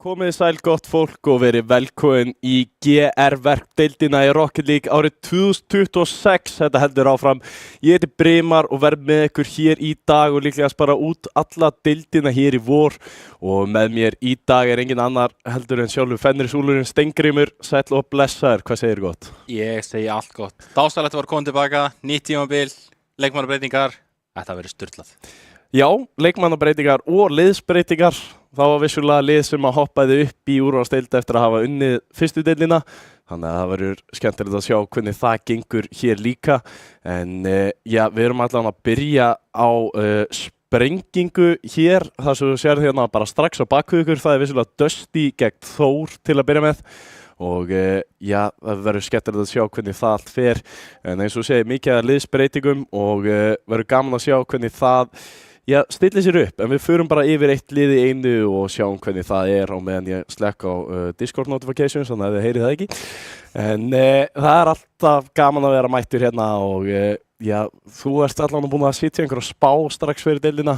Komið sæl gott fólk og verið velkomin í GR-verkdeildina í Rocket League árið 2026. Þetta heldur áfram. Ég heiti Brimar og verð með ykkur hér í dag og líklegast bara út alla deildina hér í vor. Og með mér í dag engin annar heldur en sjálfur Fenrisúlurinn Steingrímur. Sæll og blessaður, hvað segir gott? Ég segi allt gott. Dásalegt var komin tilbaka, nýtt tímabil, leikmannabreitingar. Þetta verður sturlað. Já, leikmannabreitingar og liðsbreytingar. Það var vissulega lið sem hoppaði upp í úrvalsdeild eftir að hafa unnið fyrstu deildina. Þannig að það verður skemmtilegt að sjá hvernig það gengur hér líka. En já, við erum allan að byrja á sprengingu hér. Það sem þú sér hérna bara strax á bakvið ykkur. Það er vissulega Dusty gegn Þór til að byrja með. Og já, það verður skemmtilegt að sjá hvernig það allt fer. En eins og segir mikið að liðsbreytingum og verður gaman að sjá hvernig það stillir sér upp, en við förum bara yfir eitt lið í einu og sjáum hvernig það er á meðan ég slekk á Discord notifications, þannig að þið heyrið það ekki. En það er alltaf gaman að vera mættur hérna og já, þú ert allan búin að sitja einhverja spá strax fyrir deildina.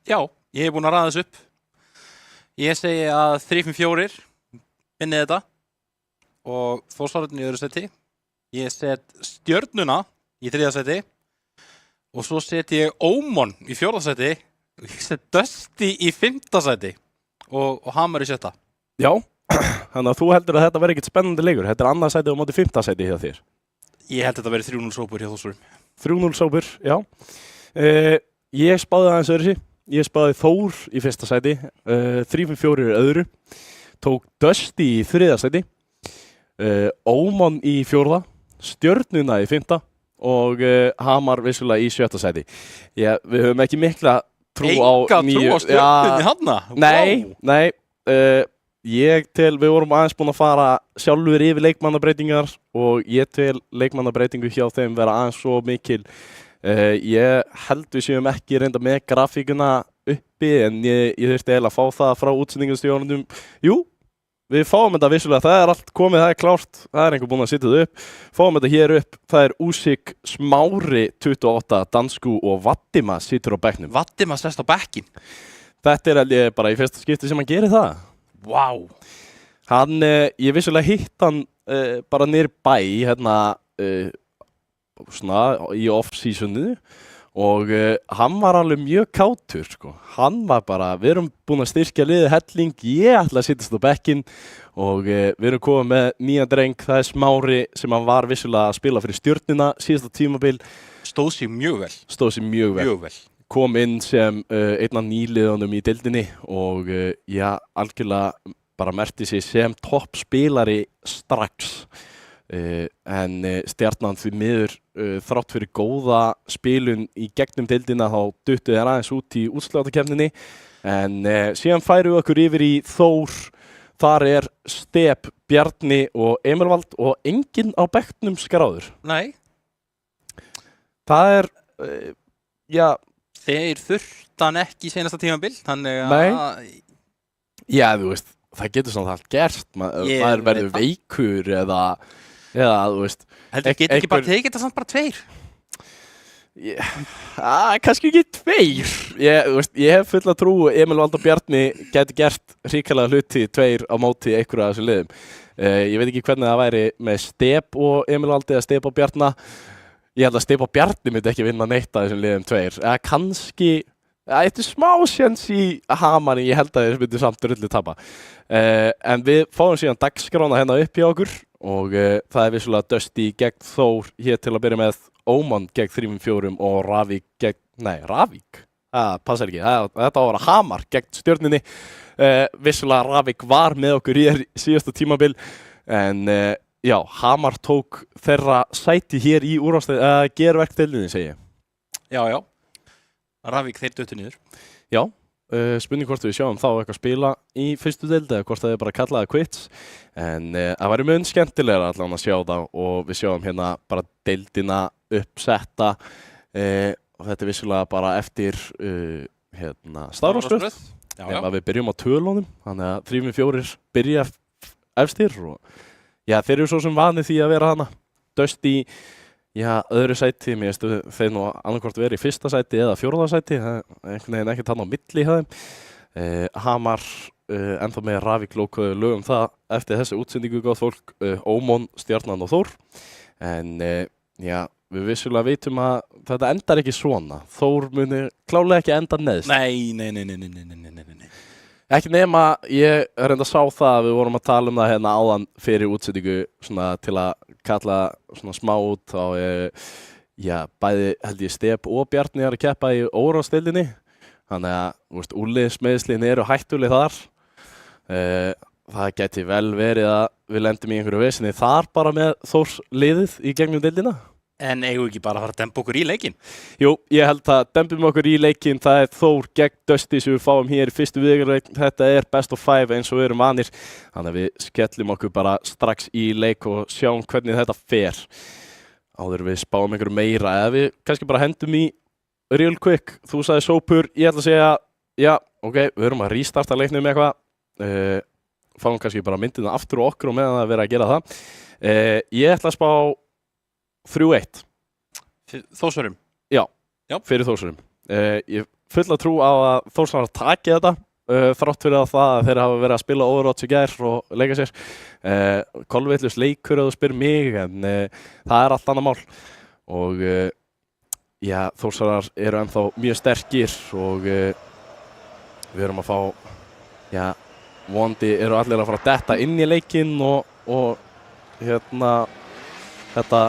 Já, ég hef búin að ræða þessu upp. Ég segi að 3-5-4 vinnið þetta og Þórsararnir í öðru seti. Ég set Stjörnuna í þriðja seti. Og svo set ég Ómon í fjórða sæti og ég set Dusty í fimmta sæti og Hamar í sjötta. Já, þannig að þú heldur að þetta verði ekkert spennandi leikur. Þetta er annað sæti á móti fimmta sæti hjá þér. Ég held að þetta verði 3-0 sópur hjá Þórsurum. 3-0 sópur, já. Ég spáði aðeins öðru. Ég spáði Þór í fyrsta sæti, 3-5-4 í öðru. Tók Dusty í þriðja sæti, Ómon í fjórða, Stjörnuna í fimmta. Og Hamar vissulega í sjötta sæti. Já, við höfum ekki mikla trú á nýju. Enga trú á Stjörnunni hana? Nei. Ég tel, við vorum aðeins búin að fara sjálfur yfir leikmannabreitingar og ég tel leikmannabreitingu hjá þeim vera aðeins svo mikil. Ég held við séum ekki reynda með grafíkuna uppi en ég þurfti eiginlega að fá það frá útsendingastjórnum. Jú. Við fáum þetta vissulega, það er allt komið, það er klárt, það er einhver búinn að setja það upp. Fáum þetta hér upp, það er Úsik Smári 28, Dansku og Vattima situr á bekknum. Vattima sest á bekkin? Þetta er bara í fyrsta skipti sem hann gerir það. Vá! Hann, ég vissulega hitt hann bara niður bæ, hérna, svona í off-seasonu. Og hann var alveg mjög kátur, sko. Hann var bara, við erum búin að styrkja liðið helling, ég ætla að sittast á bekkinn og við erum komið með nýjan dreng, það er Smári sem hann var vissulega að spila fyrir Stjörnuna síðasta tímabil. Stóð sig mjög vel. Kom inn sem einn af nýliðunum í deildinni og já, algjörlega bara merkti sig sem toppspilari strax. En Stjarnan því miður þrátt fyrir góða spilun í gegnum deildina þá duttu þeir aðeins út í útsláttakefninni en síðan færum við okkur yfir í Þór. Þar er Step, Bjarni og Emilvald og enginn á bekknum skráður. Nei. Það er, já. Þeir þurftan ekki í seinasta tímabil, þannig að... Nei. Já, þú veist, það getur svona allt gerst. Maður verður veikur eða þú veist. Heldur getur ekki bara tekið þetta samt bara 2? Kannski ekki 2. Ég hef fulla trú Emilvald og Bjarni geti gert hrikalega hluti 2 á móti einhverju af þessu liðum. Ég veit ekki hvernig það væri með Step og Emilvald eða Step og Bjarna. Ég held að Step og Bjarni myndi ekki vinna neitt af þessum liðum 2. Kannski, þetta er smá sjans í Hamari, ég held að þeir myndi samt drullu tapa. En við fáum síðan dagskrána hérna upp hjá okkur og það er vissulega Dusty gegn Þór hér til að byrja með Ómon gegn 3-4 og Ravík gegn, Ravík? Það passar ekki, þetta á að vera Hamar gegn Stjörnunni. Vissulega Ravík var með okkur í síðasta tímabil en já, Hamar tók þeirra sæti hér í gerverkdeildinni, segi ég. Já. Ravík þeir duttu niður. Já. Spurning hvort við sjáum þá eitthvað spila í fyrstu deild eða hvort það er bara kallaði quits en það væri mun skemmtilegra allan að sjá það og við sjáum hérna bara deildina uppsetta og þetta er vissulega bara eftir stafrófsröð ef við byrjum á tölunum þannig að 3-4 byrja efstir og já, þeir eru svo sem vanið því að vera hana Dusty Já, öðru sæti, mér veistu þeir nú annarkvort verið í fyrsta sæti eða fjórða sæti, það er einhvern veginn ekkert hann á milli hjá þeim. Hamar ennþá með Ravík lókuðu lögum það eftir þessi útsendingu gott fólk, Ómon, Stjarnan og Þór. En já, við vissulega vitum að þetta endar ekki svona. Þór muni klálega ekki enda neðst. Nei. Ekki nema, ég reynda að sá það að við vorum að tala um það hérna áðan fyrir útsendingu svona til að kalla svona smá út á, já, bæði held ég Step og Bjarni að keppa í óráðsdeildinni. Þannig að, þú veist, úrliðsmeiðslin eru hættuleg þar. Það gæti vel verið að við lendum í einhverju vesinni þar bara með Þórs liðið í gegnum deildina. En eigum við ekki bara að fara að dempa okkur í leikinn? Jú, ég held að dempum okkur í leikinn. Það er Þór gegn Dusty sem við fáum hér í fyrstu viðuleik. Þetta er best of 5 eins og við erum vanir. Þannig að við skellum okkur bara strax í leik og sjáum hvernig þetta fer. Áður við spáum einhverju meira. Eða við kannski bara hendum í real quick. Þú sagði sópur. Ég ætla að segja, já, ok, við erum að restarta leiknum eitthvað. Fáum kannski bara myndina aftur og okkur og meðan það vera að gera það. Ég ætla að spá 3-1. Þórsurum? Já, fyrir Þórsurum. Ég fulla trú á að Þórsurum taki þetta þrátt fyrir að það að þeir hafa verið að spila Overwatch í gær og leika sér. Kolvillus leikur að þú spyr mig en það er allt annað mál. Og já, Þórsurar eru ennþá mjög sterkir og við erum að fá, já, vonandi eru allir að fara að detta inn í leikinn og hérna þetta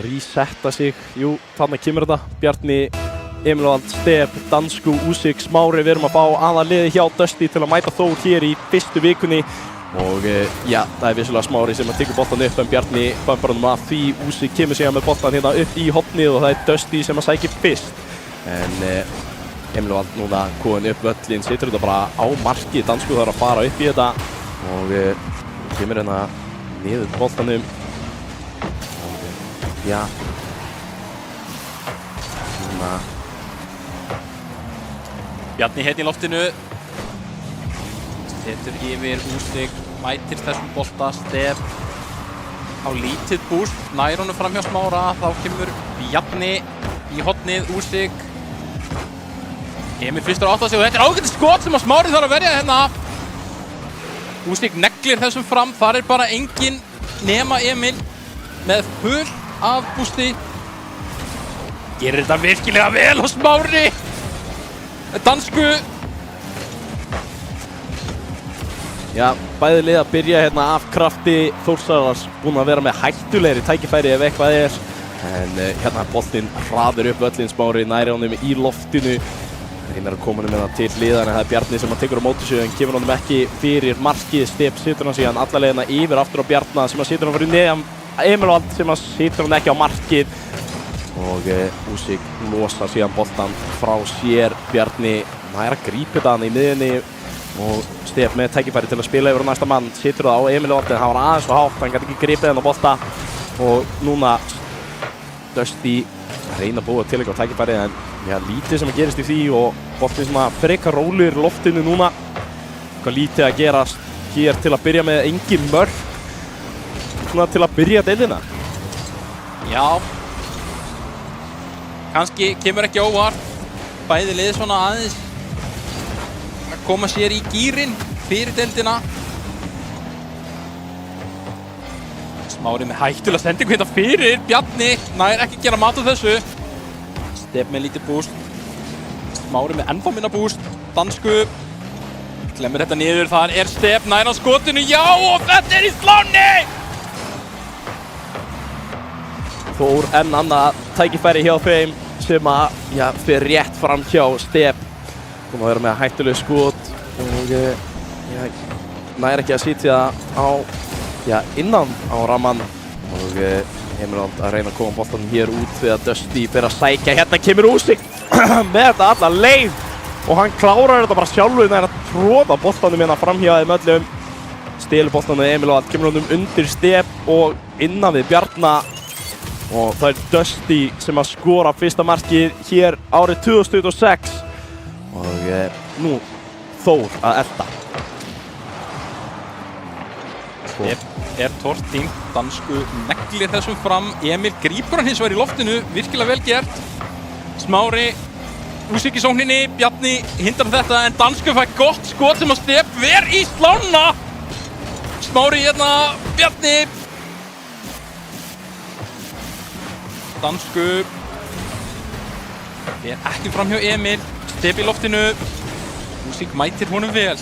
resetta sig. Jú, þannig kemur þetta. Bjarni, Emilvald, Stef, Dansku, Úsik, Smári. Við erum að fá aðaliði hjá Dusty til að mæta Þór hér í fyrstu vikunni. Og já, það er vissulega Smári sem að tekur boltan upp en Bjarni bömpar honum að því. Úsik kemur síðan með boltan hérna upp í hotnið og það er Dusty sem að sækir fyrst. En Emilvald núna komin upp völlin, situr þetta bara á marki. Dansku þarf að fara upp í þetta og kemur hérna niður boltanum. Já, núna Bjarni hérna í loftinu. Setur yfir Úsik, mætir þessum bolta. Stef á lítið búst, nær honum fram hjá Smára. Þá kemur Bjarni í hotnið, Úsik. Emil fyrstur átt á sig og þetta er ágætis skot sem að Smári þarf að verja hérna. Úsik neglir þessum fram, þar er bara engin nema Emil með full af bústi. Gerir þetta virkilega vel á Smári. Dansku. Já, bæði lið að byrja hérna af krafti. Þórsarar búin að vera með hættulegri tækifæri ef eitthvað er. En hérna boltinn hraður upp völlin. Smári næri honum í loftinu. Hinn er að koma með það til hliðar en það er Bjarni sem að tekur á móti sig en kemur honum ekki fyrir markið. Stef situr hann síðan alla leiðina yfir aftur á Bjarna sem að situr hann fyrir neðan Emilvald sem að situr hann ekki á markið. Og Úsik losar síðan boltan frá sér. Bjarni nær að grípa þetta hann í miðjunni og Stef með tækifæri til að spila yfir á næsta mann. Situr það á Emilvald en hann var aðeins og hátt, hann gæti ekki gripið hann á bolta. Og núna Dusty reyna að búa til eitthvað tækifæri en já, lítið sem að gerist í því og boltinn svona frekar rólegir í loftinu núna. Eitthvað lítið að gerast hér til að byrja með, engin mörk svona til að byrja deildina. Já, kannski kemur ekki óvart. Bæði lið svona aðeins að koma sér í gírinn fyrir deildina. Smári með hættulega sendingu hérna fyrir. Bjarni nær ekki gera mat á þessu. Stef með lítið búst. Smári með ennþá minna búst. Dansku glemir þetta niður. Þar er Stef nær á skotinu. Já, og þetta er í sláni! Þór enn annað tækifæri hjá þeim sem að, já, fer rétt fram hjá Stef. Búin að vera með hættuleg skot og já, nær ekki að sitja á, já, innan á ramman og Emilvald að reyna að koma boltanum hér út við að Dusty fyrir að sækja. Hérna kemur Úsik með þetta alla leið og hann klárar þetta bara sjálfur nær að tróða boltanum hérna fram hjá þeim öllum. Stelur boltanum með Emilvald, kemur honum undir Stef og innan við Bjarna. Og það er Dusty sem að skora fyrsta markið hér árið 2026 og nú Þór að elta. Stef er tortíng, Dansku neglir þessum fram, Emil grípur hann hins vegar í loftinu, virkilega vel gert. Smári Úsík í sókninni, Bjarni hindrar þetta en Dansku fær gott skot sem að Step ver í slána. Smári hérna, Bjarni. Dansku fer ekki fram hjá Emil. Step í loftinu. Úsík mætir honum vel.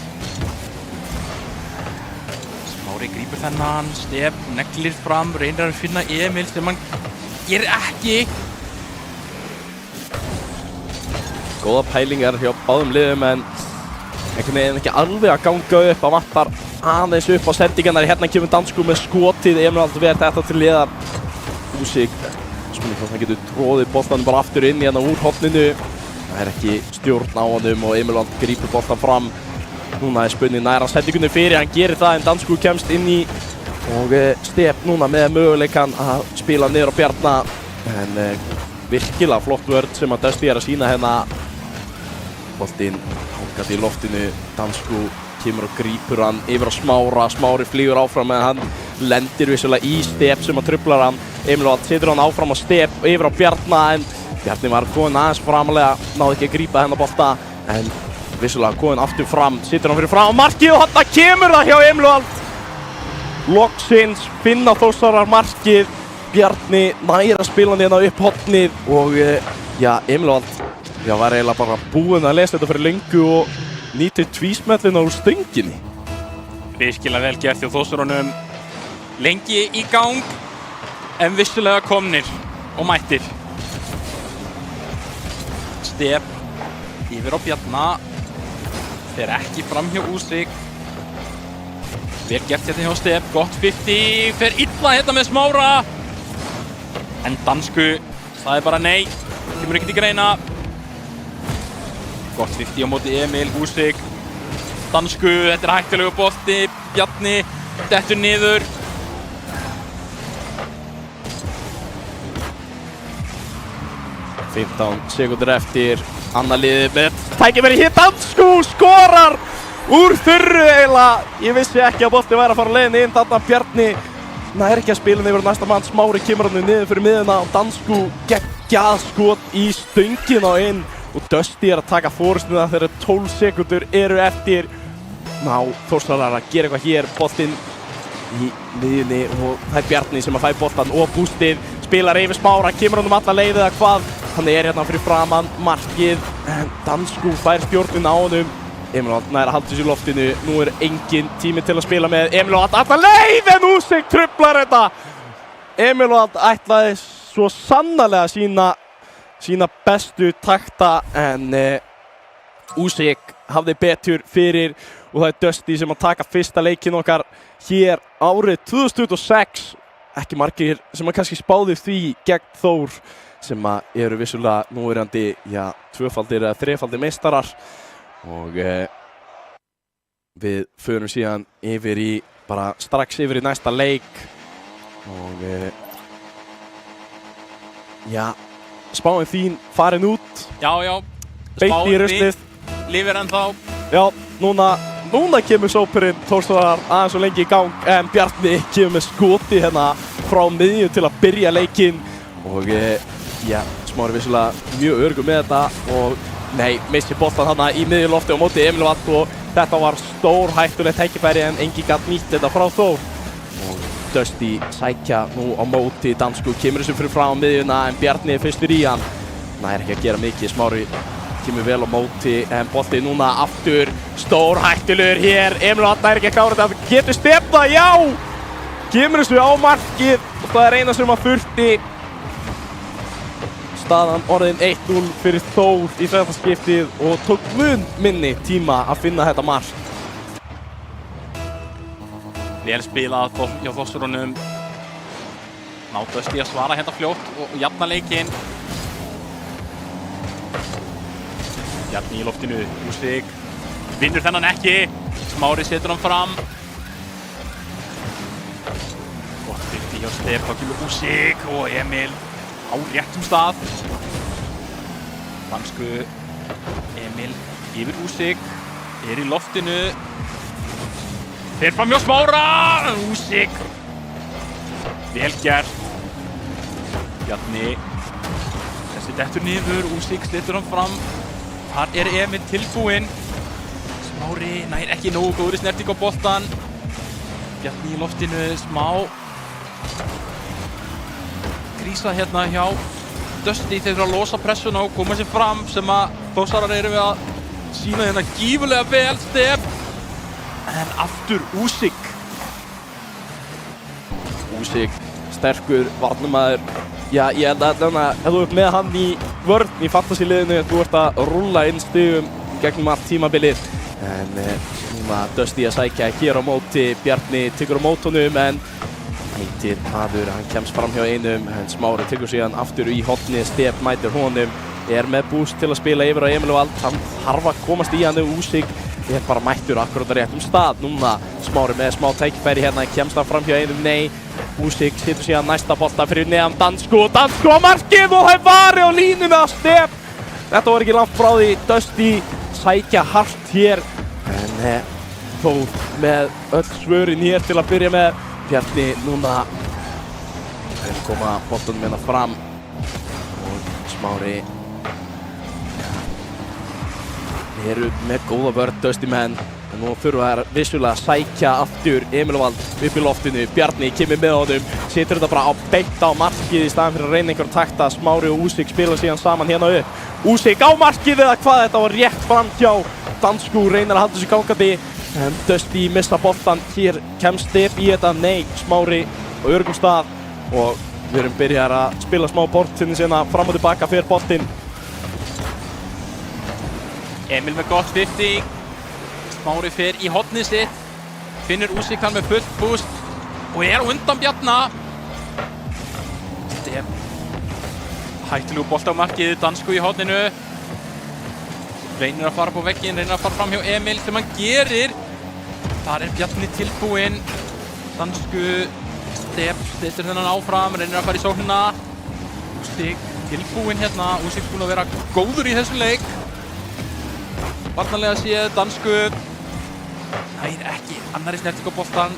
Smári grípur þennan, Step neglir fram, reynir að finna Emil sem hann gerir ekki. Góða pælingar hjá báðum liðum en einhvern veginn ekki alveg að ganga upp. Það vantar aðeins upp á sendingarnar. Hérna kemur Dansku með skotið. Emil alltaf verið þetta til liðar. Úsík, spurning hvort hann getur tróðið boltanum bara aftur inn hérna úr horninu. Það ekki stjórn á honum og Emil alltaf grípur boltan fram. Núna spurning næra sendingunni fyrir. Hann gerir það en Dansku kemst inn í og Step núna með möguleikann að spila niður á Bjarna. En virkilega flott vörn sem að Dusty að sína hérna. Boltinn hangandi í loftinu, Dansku kemur og grípur hann yfir á Smára, Smári flýgur áfram en hann lendir vissulega í Step sem að truflar hann. Emil setur hann áfram á Step yfir á Bjarna en Bjarni var komin aðeins framalega, náði ekki að grípa hennar bolta en vissulega komin aftur fram, setur hann fyrir fram á markið og þarna kemur það hjá Emil Vald. Loksins finna Þórsarar markið, Bjarni nær að spila hann hérna upp hornið og já, Emil Vald var eiginlega bara búinn að lesa þetta fyrir löngu og nýtir tvísmellina úr stönginni. Virkilega vel gert hjá Þórsurunum. Lengi í gang, en vissulega komnir og mættir. Step yfir á Bjarna. Fer ekki fram hjá Úsík. Vel gert hérna hjá Step, gott 50. Fer illa hérna með Smára. En Dansku sagði bara nei, kemur ekkert í greina. Gott 50 á móti Emil, Úsík, Dansku, þetta hættulegu bolti, Bjarni, dettur niður. Fimmtán sekúndur eftir, annað liðið með tækifæri hér, Dansku skorar úr þurru eiginlega. Ég vissi ekki að bolti væri að fara leiðinni inn, þarna Bjarni nær ekki að spila yfir næsta mann, Smári kemur hann niður fyrir miðuna og Dansku geggjað skot í stöngina og inn. Og Dusty að taka fórustuna þegar 12 sekúndur eru eftir. Ná, Þórsarar að gera eitthvað hér, boltinn í miðjunni og það er Bjarni sem að fæ boltan og boostið. Spilar yfir Smára, kemur hann alla leið eða hvað. Hann er hérna fyrir framann markið en Dansku fær stjórnin á honum. Emil Vald nær að halda þessu í loftinu. Nú er engin tími til að spila með Emil Vald alla leið en Úsík truflar þetta. Emil Vald ætlaði svo sannarlega sína bestu takta en Úsík hafði betur fyrir og það er Dusty sem að taka fyrsta leikinn okkar hér árið 2026. Ekki margir sem að kannski spáði því gegn Þór sem að eru vissulega núverandi, já, tvöfaldir eða þrefaldir meistarar og við förum síðan yfir í, bara strax yfir í næsta leik og já, spáin þín farin út. Já, beint í ruslið. Lifir ennþá. Já, núna kemur sópurinn Þórsarar aðeins og lengi í gang en Bjarni kemur með skoti hérna frá miðju til að byrja leikinn og já, Smári vissulega mjög öruggur með þetta og nei, missir boltan þarna í miðjulofti á móti Emil Vald og þetta var stórhættulegt tækifæri en enginn gat nýtt þetta frá Þór og Dusty sækja nú á móti Dansku, kemur þessu fyrir frá miðjuna en Bjarni er fyrstur í hann. Nær ekki að gera mikið, Smári kemur vel á móti en bolti núna aftur stórhættulegur hér. Emil Vald nær ekki að klára þetta, getur stefna, já! Kemur þessu á markið og það er eina sem að þurfti. Staðan orðin 1-0 fyrir Þór í þetta skiptið og tók mun minni tíma að finna þetta mark. Vel spilað hjá Þórsurunum. Ná Dusty að svara hérna fljótt og jafna leikinn. Bjarni í loftinu, Úsík vinnur þennan ekki. Smári setur hann fram. Gott 50 hjá Step, þá kemur Úsík og Emil á réttum stað. Dansku, Emil yfir Úsík, er í loftinu. Fer fram hjá Smára, Úsík. Vel gert. Bjarni, þessi dettur niður, Úsík setur hann fram. Þar Emil tilbúinn. Smári nær ekki nógu góðri snerting á boltan. Bjarni í loftinu, smá grísa hérna hjá Dusty. Þeir eru að losa pressuna og koma sér fram sem að Þórsarar eru við að sína hérna gífurlega vel. Stef. En aftur Úsik. Úsik, sterkur varnarmaður. Já, ég held að ef þú ert með hann í vörn í fantasy-liðinu, þú ert að rúlla inn stigum gegnum allt tímabilið. En núna Dusty að sækja hér á móti. Bjarni tekur á mótunum en heitir maður, hann kemst fram hjá einum en Smári tekur síðan aftur í horni. Stef mætir honum, með búst til að spila yfir á Emil Vald. Hann þarf að komast í hann. Úsik bara mættur akkurat á réttum stað. Núna Smári með smá tækifæri hérna, kemst hann fram hjá einum, nei. Úsik setur síðan næsta bolta fyrir neðan Dansku á markið og það varið á línuna. Stef, þetta var ekki langt frá því. Dusty sækja hart hér en þó með öll svörin hér til að byrja með. Bjarni núna koma boltanum hérna fram og Smári eru með góða vörn Dusty menn. En nú þurfa þær vissulega að sækja aftur Emil Vald upp í loftinu. Bjarni kemur með honum, setur þetta bara beint á markið í staðan fyrir að reyna einhver takta. Smári og Úsik spila síðan saman hérna upp. Úsik á markið eða hvað, þetta var rétt fram hjá Dansku, reynir að halda sig gangandi. En Dusty missa boltan, hér kemst Stef í þetta, nei, Smári á öruggum stað. Og við erum byrjar að spila smá boltinn síðan fram og tilbaka fyrir boltinn. Emil með gott styrti. Smári fer í hornið sitt. Finnur Úsik hann með fullt búst og á undan Bjarna. Stef. Hættilegu bolt á markið, Dansku í horninu. Reynir að fara på vegginn, reynir að fara fram hjá Emil sem hann gerir. Þar Bjarni tilbúinn. Dansku, Stef, setur þennan áfram, reynir að fara í sóknina. Úsik tilbúinn hérna, Úsik búinn að vera góður í þessu leik. Varnarlega séð, Dansku. Nær ekki, annari snerting á boltan.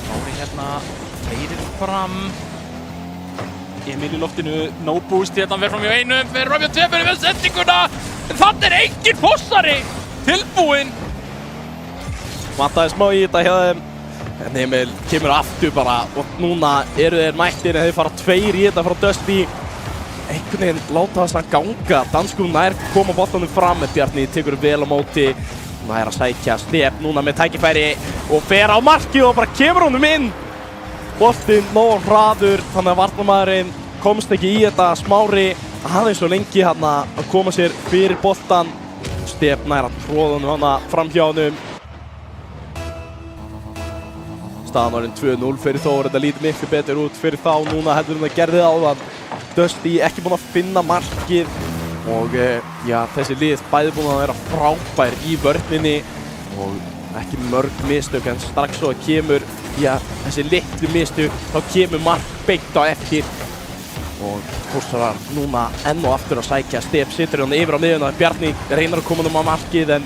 Smári hérna, fleirir fram. Emil í loftinu, no boost hérna, hann fer fram hjá einum, fer fram hjá tveimur með sendinguna. En þannig engin Fossari tilbúinn. Vantaði smá í þetta hjá þeim. En Emil kemur aftur bara og núna eru þeir mættir en þeir fara tveir í þetta frá Dusty. Einhvern veginn láta þess að ganga. Dansku nær koma boltanum fram en Bjarni tekur vel á móti. Nær að sækja Stef núna með tækifæri og fer á markið og bara kemur honum inn. Boltinn nóg hraður þannig að varnarmaðurinn komst ekki í þetta. Smári aðeins svo lengi hérna að koma sér fyrir boltan. Stef nær að tróða honum hana fram hjá honum. Staðan orðin 2-0 fyrir Þór. Þetta lítur miklu betur út fyrir þá núna heldur það gerði áðan. Dusty ekki búinn að finna markið og já, þessi lið bæði búinn að vera frábær í vörninni og ekki mörg mistök en strax svo kemur þessi litlu mistök þá kemur mark beint á eftir og Þórsarar núna enn og aftur að sækja. Stef situr hann yfir á miðjuna. Bjarni reynir að koma á markið en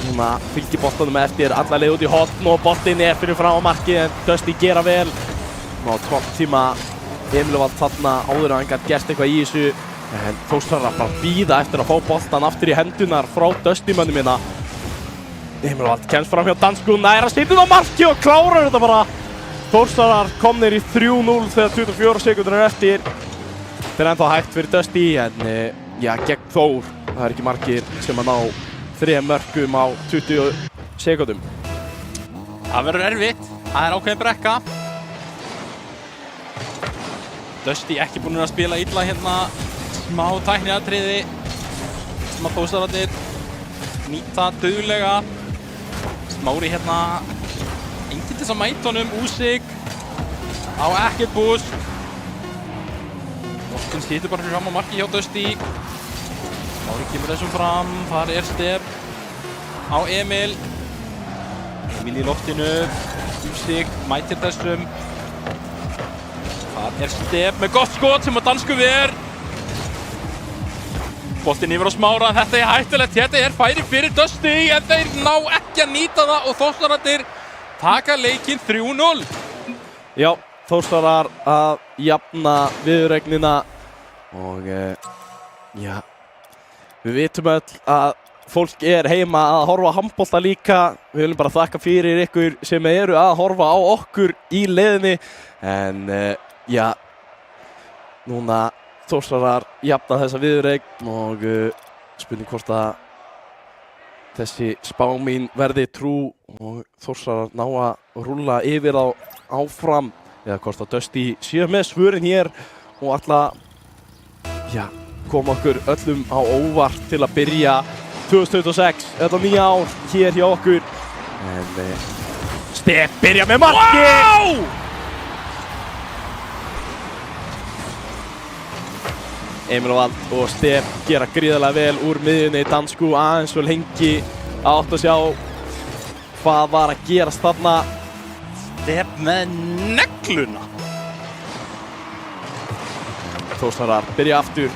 núna fylgir boltanum eftir alla leið út í horn og boltinn fyrir frá markið en Dusty gera vel. Ná 12 tíma Emil Vald þarna áður að hann gæti gert eitthvað í þessu en Þórsarar bara bíða eftir að fá boltan aftur í hendunar frá Dusty mönnum hérna. Emil Vald kemst fram hjá Dansku, nær að stýta á marki og klárar þetta bara. Þórsarar komnir í 3-0 þegar 24 sekúndur eftir. Þetta ennþá hægt fyrir Dusty en gegn Þór, það ekki margir sem að ná 3 mörkum á 20 sekúndum. Það verður erfitt, það ákveðin brekka. Dusty ekki búinn að spila illa hérna, smá tækniatriði sem að Þórsararnir nýta duglega. Smári hérna, enginn til þess að mæta honum, Úsik á ekkert búst. Boltinn situr bara fyrir fram á marki hjá Dusty. Smári kemur þessum fram, þar Stef á Emil. Emil í loftinu, Úsik mætir þessum. Það Stef með gott skot sem að Dansku ver. Boltinn yfir á Smára, þetta hættulegt, þetta færi fyrir Dusty en þeir ná ekki að nýta það og Þórsarar taka leikinn 3-0. Já, Þórsarar að jafna viðuregnina og Við vitum öll að fólk heima að horfa á handbolta líka. Við viljum bara þakka fyrir ykkur sem eru að horfa á okkur í leiðinni. En já, núna Þórsarar jafna þessa viðureign og spurning hvort að þessi spá mín verði trú og Þórsarar ná að rúlla yfir á áfram eða hvort að Dusty sé með svörin hér og ætla koma okkur öllum á óvart til að byrja 2026, þetta nýja ár hér hjá okkur. En Stef byrja með markið! Wow! Emil Vald og Stef gera gríðarlega vel úr miðjunni. Dansku aðeins vel hengi átt að sjá hvað var að gerast þarna. Stef með negluna. Þórsarar byrja aftur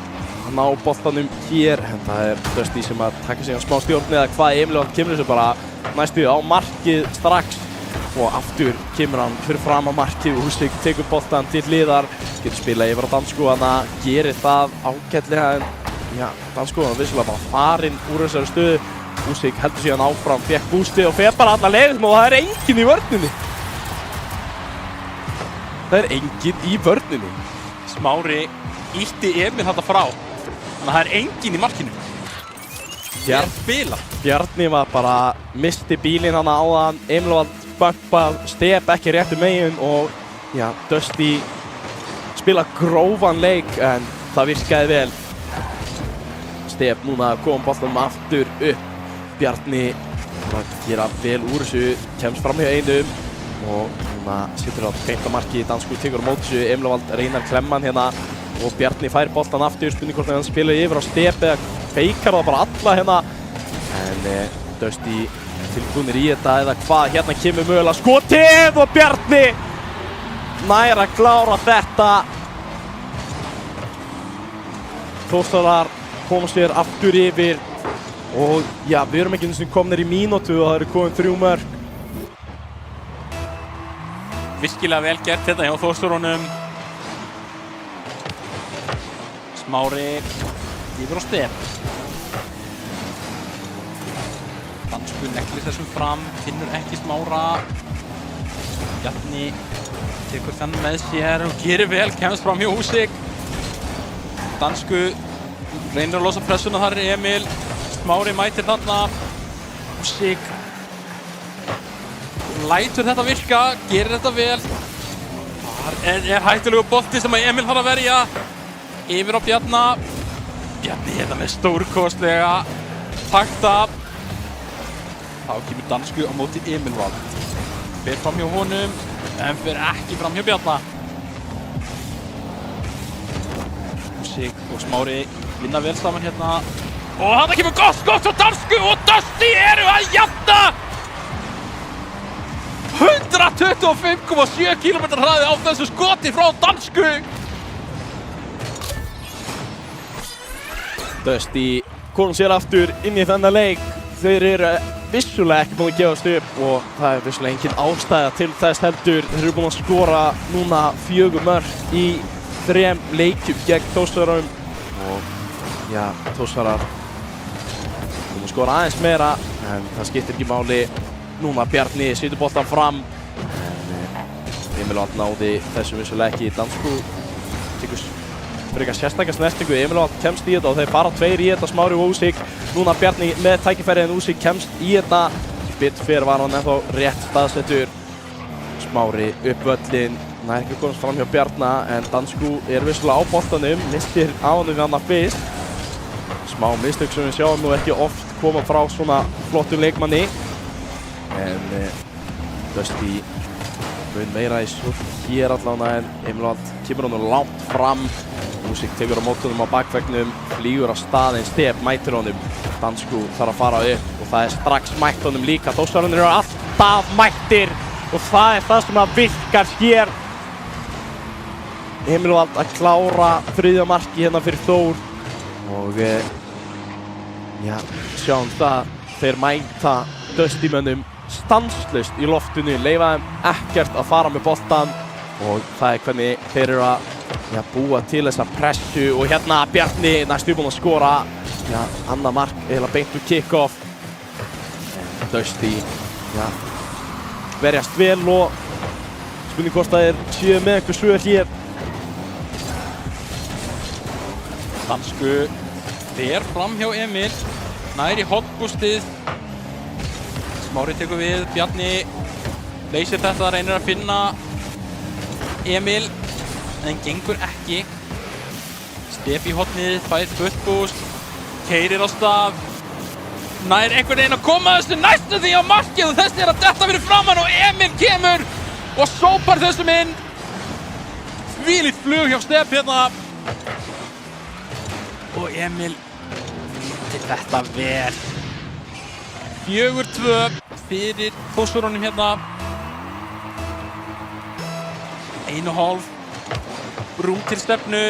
að ná boltanum hér, en það Dusty sem að taka sig á smá stjórn eða hvað. Emil Vald kemur þessu bara næstu á markið strax og aftur kemur hann fyrir fram á markið og Húsvík tekur boltan til hliðar, getur spilað yfir á Dansku, hann gerir það ágætlega, en Dansku hann vissulega bara farinn úr þessari stöðu. Húsvík heldur síðan áfram, fékk bústi og fer bara alla leiðum og það enginn í vörninni. Það enginn í vörninni. Smári ítti Emil þetta frá, þannig að það enginn í markinu. Bjarni var bara, misti bílinn hann áðan, Emil Vald bumpað Stef ekki réttu megin og Dusty spila grófan leik en það virkaði vel. Stef núna kom boltanum aftur upp. Bjarni að gera vel úr þessu, kemst fram hjá einum og núna situr á beint á marki. Dansku tekur á móti þessu, Emil Vald reynar klemman hérna og Bjarni fær boltan aftur. Spurning hvort hann spila yfir á Stef eða feikar það bara alla hérna. En Dusty tilbúnir í þetta eða hvað, hérna kemur mögulega skotið og Bjarni nær að klára þetta. Þórsarar koma sér aftur yfir og við erum ekki einu sinni komnir í mínútu og það eru komin 3 mörk. Virkilega vel gert þetta hjá Þórsarunum. Smári yfir á Stef. Dansku neglir þessum fram, finnur ekki Smára. Bjarni tekur þennan með sér og gerir vel, kemst fram hjá Húsvík. Dansku reynir að losa pressuna, þar Emil. Smári mætir þarna. Húsvík lætur þetta virka, gerir þetta vel. Þar hættulegu bolti sem að Emil þarf að verja. Yfir á Bjarna. Bjarni hérna með stórkostlega takta. Þá kemur Dansku á móti Emil Vald. Fer fram hjá honum, en fer ekki fram hjá Bjarna. Húsvík og Smári vinna vel saman hérna. Og þarna kemur gott skot á Dansku og Dusty eru að jafna! 125,7 km hraði á þessu skoti frá Dansku! Dusty kom sér aftur inn í þennan leik. Þeir eru vissulega ekki búin að gefast upp og það vissulega engin ástæða til þess heldur. Þeir eru búin að skora núna 4 mörk í 3 leikjum gegn Þórsarum og Þórsarar búin að skora aðeins meira en það skiptir ekki máli. Núna Bjarni setur boltan fram en Emil Vald náði þessum vissulega ekki. Dansku tekur frekar sérstaklega snertingu, Emil Vald kemst í þetta og þeir fara 2 í þetta, Smári og Húsvík. Núna Bjarni með tækifæri en Húsvík kemst í þetta. Bitt fyrir var hann ennþá rétt staðsettur. Smári upp völlinn, nær ekki komast fram hjá Bjarna en Dansku vissulega á boltanum, mistir á honum hann að fyrst. Smá mistök sem við sjáum nú ekki oft koma frá svona flottum leikmanni. En Dusty mun meira í svo hér allavega en Emil Vald kemur honum langt fram. Húsvík tekur á mótunum á bakveggnum, flýgur á stað en Stef mætir honum. Dansku þarf að fara upp og það strax mætt honum líka. Þórsararnir eru alltaf mættir og það það sem að virkar hér. Emil Vald að klára 3. marki hérna fyrir Þór og sjáum það, þeir mæta Dusty-mönnum stanslaust í loftinu, leyfa þeim ekkert að fara með boltan og það hvernig þeir eru að búa til þessa pressu og hérna Bjarni næstu búinn að skora já, annað mark, eiginlega beint úr kick-off. Dusty, já, verjast vel og spurning hvort það séu með einhver svör hér. Dansku fer fram hjá Emil, nær í hotbústið. Smári tekur við, Bjarni leysir þetta, reynir að finna Emil, en gengur ekki. Step í hotnið, fær fullt búst, keyrir á stað, nær einhvern veginn að koma þessu næstu því á markið og þessi að detta fyrir framann og Emil kemur og sópar þessum inn. Þvílíkt flug hjá Step hérna. Og Emil til þetta vel. 4-2 fyrir Þórsvörunum hérna. 1,5 rúm til stefnu.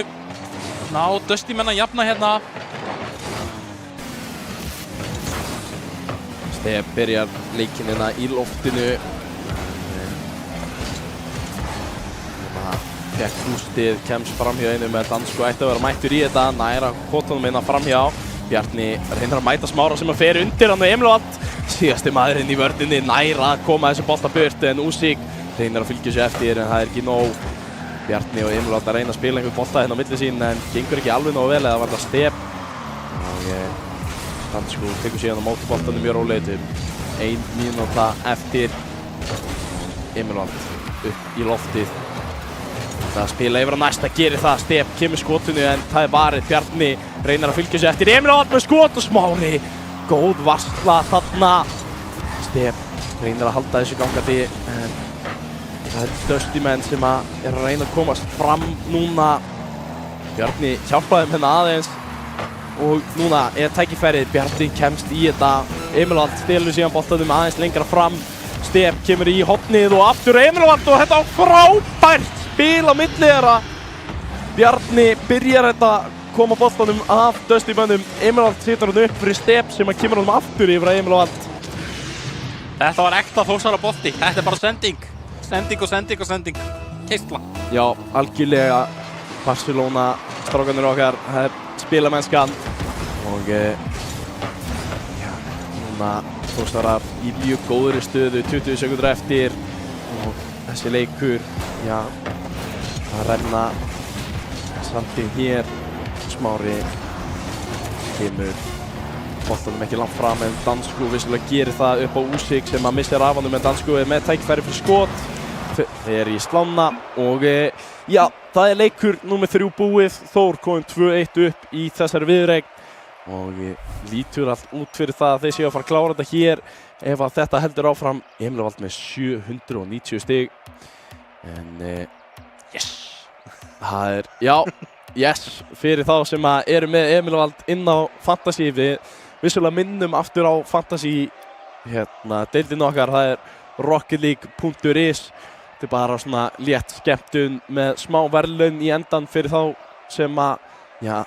Ná Dusty menn að jafna hérna. Step byrjar leikinn hérna í loftinu. Fekk bústið, kemst framhjá einu með Dansku, ætti að vera mættur í þetta, næra kvotunum hérna framhjá. Bjarni reynir að mæta Smára sem að fer undir hann og Emilvald. Síðasti maðurinn í vörninni, næra að koma þessu bolta burt en Úsík reynir að fylgja sér eftir en það ekki nóg. Bjarni og Emilvald að reyna að spila einhvern bolta hérna á milli sín en gengur ekki alveg nógu vel eða var það Step. Og Dansku tekur síðan á móti boltanum mjög rólega. 1 mínúta eftir. Emilvald upp í loftið. Það spila yfir á næsta, gerir það, Step kemur skotinu en það er varið, Bjarni reynir að fylgja sér eftir, Emilvald með skot og Smári, góð varsla þarna. Step reynir að halda þessu gangandi en það er Dusty menn sem að reyna að komast fram núna. Bjarni hjálpaði hérna aðeins og núna er tækifærið, Bjarni kemst í þetta, Emilvald stelur síðan boltanum aðeins lengra fram, Step kemur í hotnið og aftur Emilvald og þetta var frábært spil á milli þeirra. Bjarni byrjar þetta koma boltanum af Dusty mönnum, Emilvald setur hann upp fyrir Step sem að kemur hann aftur yfir að Emilvald. Þetta var ekta Þórsara bolti, þetta er bara sending. Sending og sending og sending. Keistla. Já, algjörlega Barcelona, strákarnir okkar, það er spilamennskan og já, núna Þórsarar í mjög góðri stöðu, 20 sekundur eftir og þessi leikur, já, að renna sandinn hér. Smári kemur boltanum ekki langt fram en Dansku vissulega gerir það upp á Úsík sem að missir af honum en Dansku er með tækifæri fyrir skot. Þeir eru í slána og já, það er leikur númer 3 búið. Þór kominn 2-1 upp í þessari viðureign og lítur allt út fyrir það að þeir séu að fara að klára þetta hér ef að þetta heldur áfram. Emilvald með 790 stig en Yes! það er, já, yes, fyrir þá sem að eru með Emilvald inn á Fantasy. Við vissulega minnum aftur á Fantasy deildin okkar, það er rocketleague.is. Þetta er bara svona létt skemmtun með smá verðlaun í endan fyrir þá sem að, já,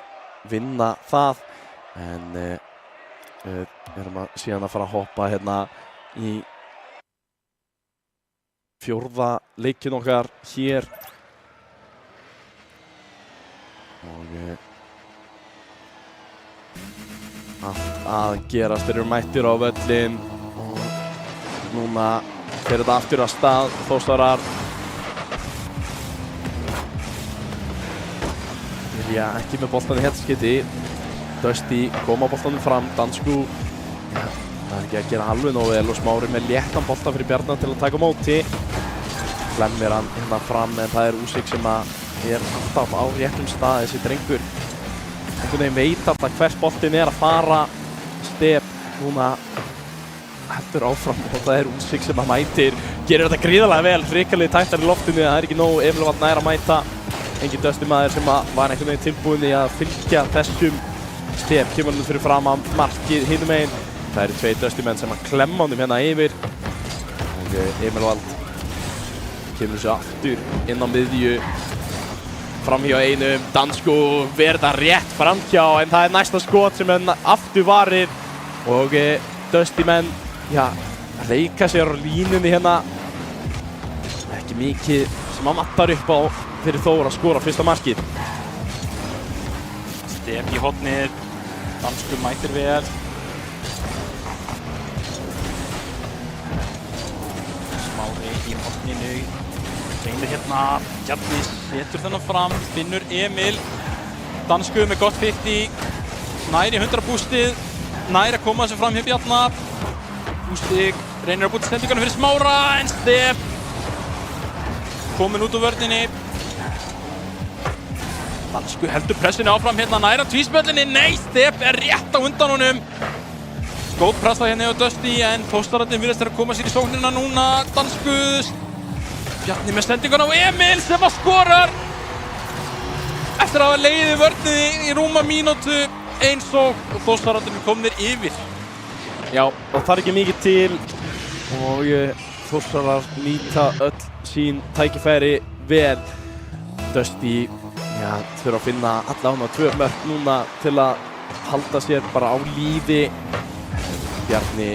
vinna það. En erum að síðan að fara að hoppa hérna í 4. leikinn okkar hér. Og allt að gerast, þeir eru mættir á völlinn og núna fer þetta aftur að stað. Þórsarar vilja ekki með boltann í heilskiti. Dusty kom á boltanum fram, Dansku það er ekki að gera alveg nógu vel og Smári með léttan bolta fyrir Bjarna til að taka á móti. Glemmir hann hérna fram en það er Úsík sem að er alltaf á réttum stað, þessi drengur. Einhvern veginn veit alltaf hvert boltinn er að fara. Step núna heldur áfram og það er Úsík sem að mætir. Gerir þetta gríðarlega vel, hrikalega tættar í loftinu, það er ekki nóg, Emilvald nær að mæta. Engin Dusty maður sem að var einhvern veginn tilbúinn í að fylgja þessum. Step kemur hann fyrir fram að markið hinum megin. Það eru 2 Dusty menn sem að klemma honum hérna yfir. Og Emilvald kemur þessu aftur inn á miðju. Framhjá einum, Dansku verða rétt framhjá en það er næsta skot sem er aftur varir. Og Dusty menn, já, reika sér á línunni hérna. Ekki mikið sem að mattar upp á fyrir Þór að skora fyrsta markið. Step í hotnið, Dansku mætir vel. Smári í horninu. Reynir hérna. Bjarni setur þennan fram. Finnur Emil. Dansku með gott 50. Nær í 100 bústið. Nær að koma þessu fram hjá Bjarna. Ústík reynir að búta sendingarna fyrir Smára, en Stef komin út úr vörninni. Dansku heldur pressunni áfram hérna, nær að tvíspöllinni. Nei, Stef er rétt á undan honum. Góð pressa hérna hjá Dusty, en Þórsararnir virðast að koma sér í sóknina núna. Dansku, Bjarni með sendingarna á Emil sem að skorar eftir að hafa legið í vörninni í rúma mínútu. Eins og Þórsararnir komnir yfir. Já, og það er ekki mikið til og Þórsarar nýta öll sín tækifæri vel. Dusty, já, þurfa að finna allavega 2 mörk núna til að halda sér bara á lífi. Bjarni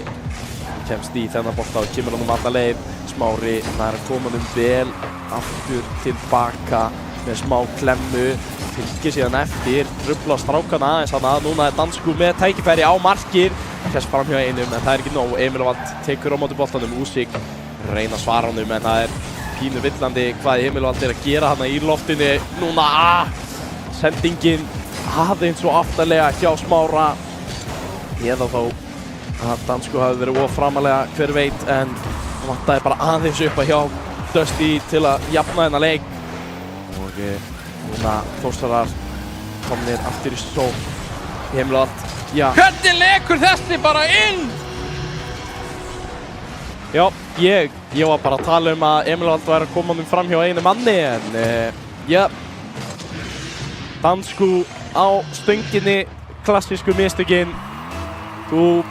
kemst í þennan bolta og kemur honum alla leið. Smári nær að koma honum vel aftur tilbaka með smá klemmu. Fylgir síðan eftir, trufla strákana aðeins þannig að núna er Dansku með tækifæri á markir. Kess fram hjá einum, en það er ekki nóg. Emilvald tekur á móti boltanum. Úsík reyna að svara honum, en það er pínu villandi hvað Emilvald er að gera hana í loftinu. Núna, sendingin aðeins og aftarlega hjá Smára. Eða þó að Dansku hafi verið oframalega, hver veit, en það vantaði bara aðeins upp að hjá Dusty til að jafna þennan leik. Og núna Þórsarar komnir aftur í sókn. Emilvald, já. Hvernig lekur þessi bara inn? Já, ég var bara að tala að Emilvald væri að koma honum fram hjá einu manni, en já. Dansku á stönginni, klassísku mistökin. Þú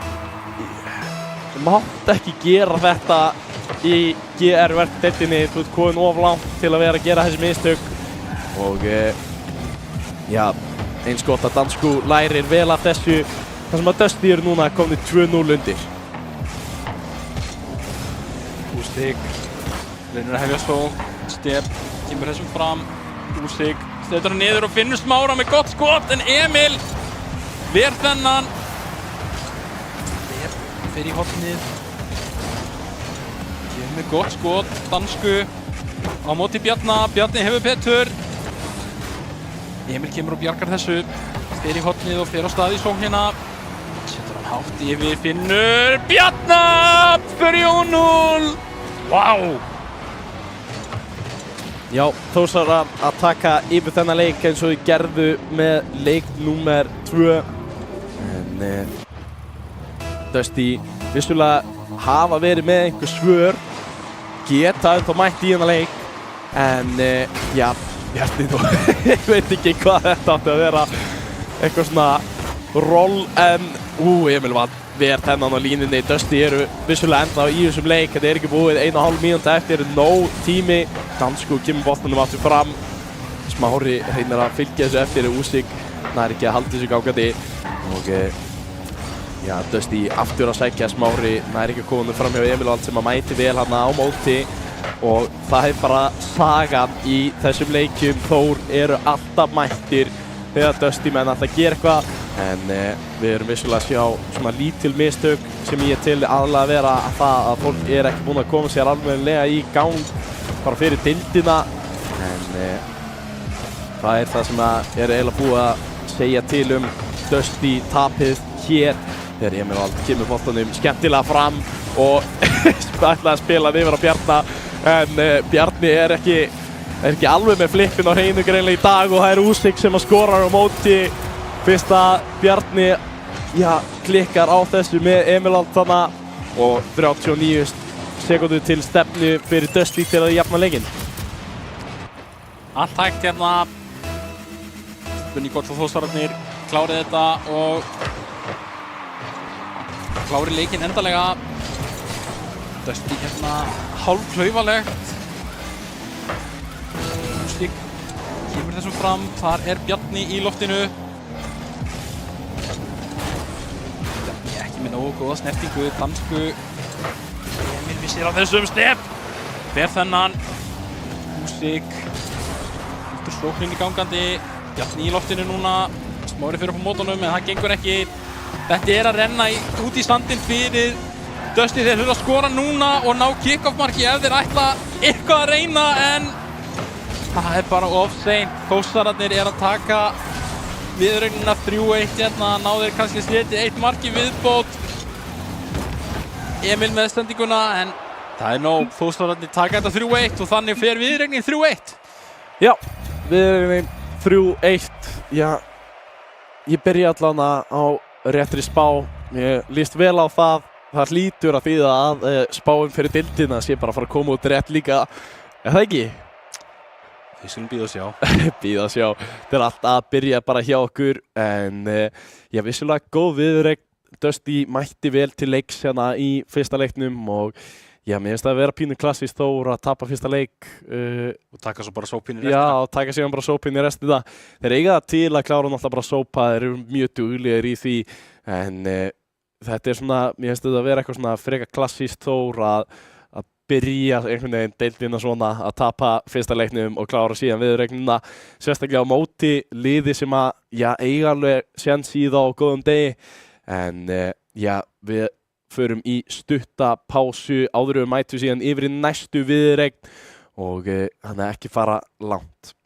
mátt ekki gera þetta í GR-verkdeildinni. Þú ert komin of langt til að vera að gera þessi mistök. Og já, eins gott að Dansku lærir vel af þessu. Það sem að Dusty eru núna komnir 2-0 undir. Ústík reynir að hefja sókn. Stef kemur þessum fram. Úsík setur hann niður og finnur Smára með gott skot, en Emil ver þennan. Stef fer í hornið. Kemur með gott skot. Dansku á móti Bjarna. Bjarni hefur betur. Emil kemur og bjargar þessu. Fer í hornið og fer á stað í sóknina. Setur hann hátt yfir, finnur Bjarna fyrir 0. Vá! Já, Þórsarar að taka yfir þennan leik eins og þau gerðu með leik númer 2. En Dusty vissulega hafa verið með einhver svör. Geta þá mætt í þennan leik. En já, Bjarni nú, ég veit ekki hvað þetta átti að vera. Eitthvað svona roll, en Emilvald ver þennan á línunni. Dusty eru vissulega enda í þessum leik. Þetta er ekki búið 1,5 mínúta eftir, nóg tími. Dansku kemur boltanum aftur fram. Smári reynir að fylgja þessu eftir. Úsík nær ekki að halda þessu gangandi. Og já, Dusty aftur að sækja. Smári nær ekki að koma fram hjá Emilvald sem að mæti vel hann á móti. Og það er bara sagan í þessum leikjum. Þór eru alltaf mættir þegar Dusty menn alltaf gera eitthvað. En við erum vissulega að sjá svona lítil mistök sem ég til aðalega að vera að það að fólk er ekki búin að koma sér almennilega í gang bara fyrir deildina. En það er það sem er eiginlega búið að segja til Dusty tapið hér. Þegar Emilvald kemur boltanum skemmtilega fram og ætlaði að spila hann yfir á Bjarna. En Bjarni er ekki alveg með flippin á hreinu greinlega í dag, og það er Úsík sem að skorar á móti. Fyrst að Bjarni klikkar á þessu með Emilvald þarna, og 39 sekúndur til stefnu fyrir Dusty til að jafna leikinn. Allt hægt hérna. Spurning hvort Þórsararnir klári þetta og klári leikinn endalega. Dusty hérna hálfklaufalegt. Úsík kemur þessum fram. Þar er Bjarni í loftinu. Bjarni ekki með nógu góða snertingu. Dansku. Emil vissir á þessum. Stef fer þennan. Úsík. Sókninni gangandi. Bjarni í loftinu núna. Smári fyrir upp á mótunum en það gengur ekki. Þetta að renna út í sandinn fyrir Dusty. Þeir þurfa að skora núna og ná kick-off marki ef þeir ætla eitthvað að reyna en það bara of seint. Þórsararnir að taka viðuregnina 3-1 hérna. Ná þeir kannski setja 1 mark í viðbót. Emil með sendinguna en það nóg. Þórsararnir taka þetta 3-1 og þannig fer viðuregnin 3-1. Já, viðuregnin 3-1. Já, ég byrja allan á réttri spá. Ég líst vel á það. Það hlýtur að þýða að spáin fyrir deildina sé bara að fara að koma út rétt líka. Er það ekki? Við skulum bíða og sjá. Bíða og sjá. Þetta allt að byrja bara hjá okkur en já, vissulega góð viðuregn. Dusty mætti vel til leiks hérna í fyrsta leiknum og já, mér finnst það að vera pínu klassískt Þór að tapa fyrsta leik. Og taka svo bara sópinn í restina. Já, og taka síðan bara sópinn í restina. Þeir eiga það til að klára náttúrulega bara sópa. Þeir eru mjög duglegir í því en þetta svona, mér finnst þetta að vera eitthvað svona frekar klassískt Þór að byrja einhvern veginn deildina svona að tapa fyrsta leiknum og klára síðan viðuregnina. Sérstaklega á móti liði sem að, já, eiga alveg séns í þá á góðum degi. En já, við förum í stutta pásu áður við mætum síðan yfir í næstu viðuregn og þannig ekki fara langt.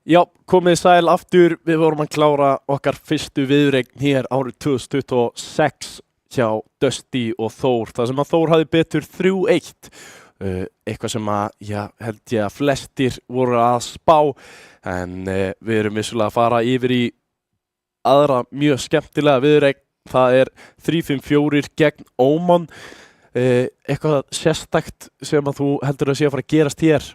Já, komið sæl aftur, við vorum að klára okkar fyrstu viðureign hér árið 2026 hjá Dusty og Þór, það sem að Þór hafði betur 3-1, eitthvað sem að, held ég að flestir voru að spá, en við erum vissulega að fara yfir í aðra mjög skemmtilega viðureign, það er 3-5-4 gegn Oman, eitthvað sérstakt sem að þú heldur að sé að fara að gerast hér?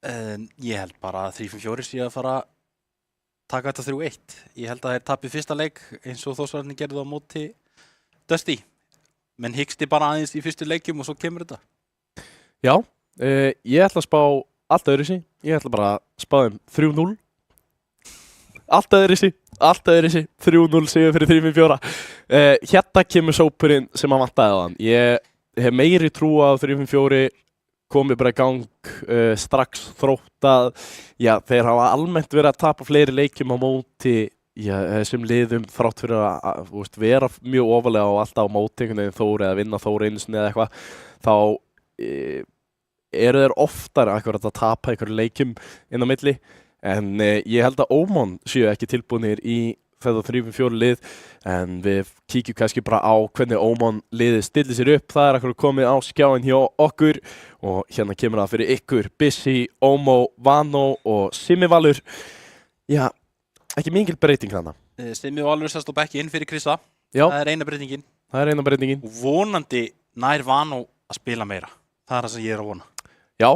Ég held bara að 3-5-4 sé að fara að taka þetta 3-1. Ég held að þeir tapir fyrsta leik eins og Þórsararnir gerðu á móti Dusty. Menn hyggsti bara aðeins í fyrstu leikjum og svo kemur þetta. Já, ég ætla að spá allt öðruvísi. Ég ætla bara að spá þeim 3-0. Allt öðruvísi, 3-0 sigur fyrir 3-5-4. Hérna kemur sópurinn sem að vantaði á hann. Ég hef meiri trú á 3-5-4 komið bara í gang strax þrótt að þeir hafa almennt verið að tapa fleiri leikjum á móti þessum liðum þrátt fyrir að vera mjög ofalega og alltaf á móti einhvern veginn Þór eða vinna Þór einu sinni eða eitthvað, þá eru þeir oftar að tapa einhverjum leikjum inn á milli, en ég held að Oman séu ekki tilbúinir í þetta 3-4 lið, en við kíkjum kannski bara á hvernig Oman liðið stillir sér upp. Það er akkur komið á skjáin hjá okkur og hérna kemur það fyrir ykkur Bissi, Omo, Vano og Simmi Valur. Já, ekki mikil breyting þarna. Simmi Valur sest á bekki inn fyrir Krissa. Já. Það er eina breytingin. Og vonandi nær Vano að spila meira. Það er það sem ég er að vona. Já,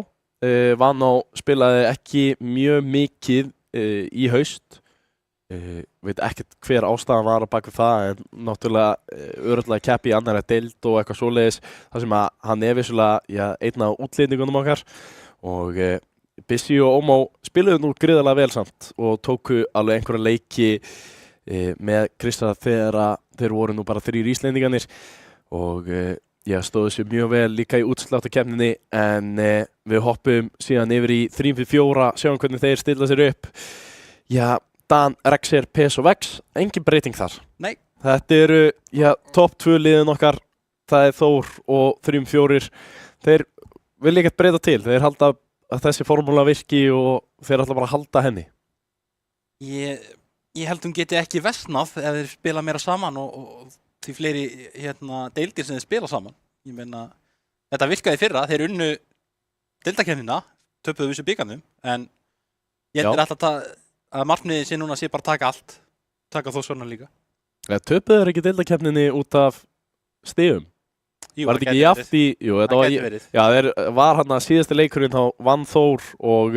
Vano spilaði ekki mjög mikið í haust. Veit ekkert hver ástæðan var á bak við það, en náttúrulega örugglega keppi í annarri deild og eitthvað svoleiðis, þar sem að hann er vissulega einn af útlendingunum okkar, og Bissi og Omo spiluðu nú gríðarlega vel samt og tóku alveg einhverja leiki með Krista þegar þeir voru nú bara 3 íslendingarnir, og stóðu sér mjög vel líka í útsláttarkeppninni, en við hoppum síðan yfir í 3-4, sjáum hvernig þeir stilla sér upp. Dan, Rexer, PS og Vex, engin breyting þar. Nei. Þetta eru, topp 2 liðin okkar, það er Þór og 3-4. Þeir vilja ekkert breyta til, þeir halda að þessi formúla virki og þeir ætla bara að halda henni. Ég held geti ekki versnað ef þeir spila meira saman og því fleiri deildir sem þeir spila saman. Ég meina, þetta virkaði fyrra, þeir unnu deildakennina, töpuðu þessu bikarnum, en ég heldur alltaf að markmiðið sé núna sé bara taka allt, taka Þórsararna líka. Töpuðu þeir ekki deildakeppninni út af stigum? Jú, var þetta ekki jaft í? Jú, þetta var, þeir var hann að síðasti leikurinn þá vann Þór og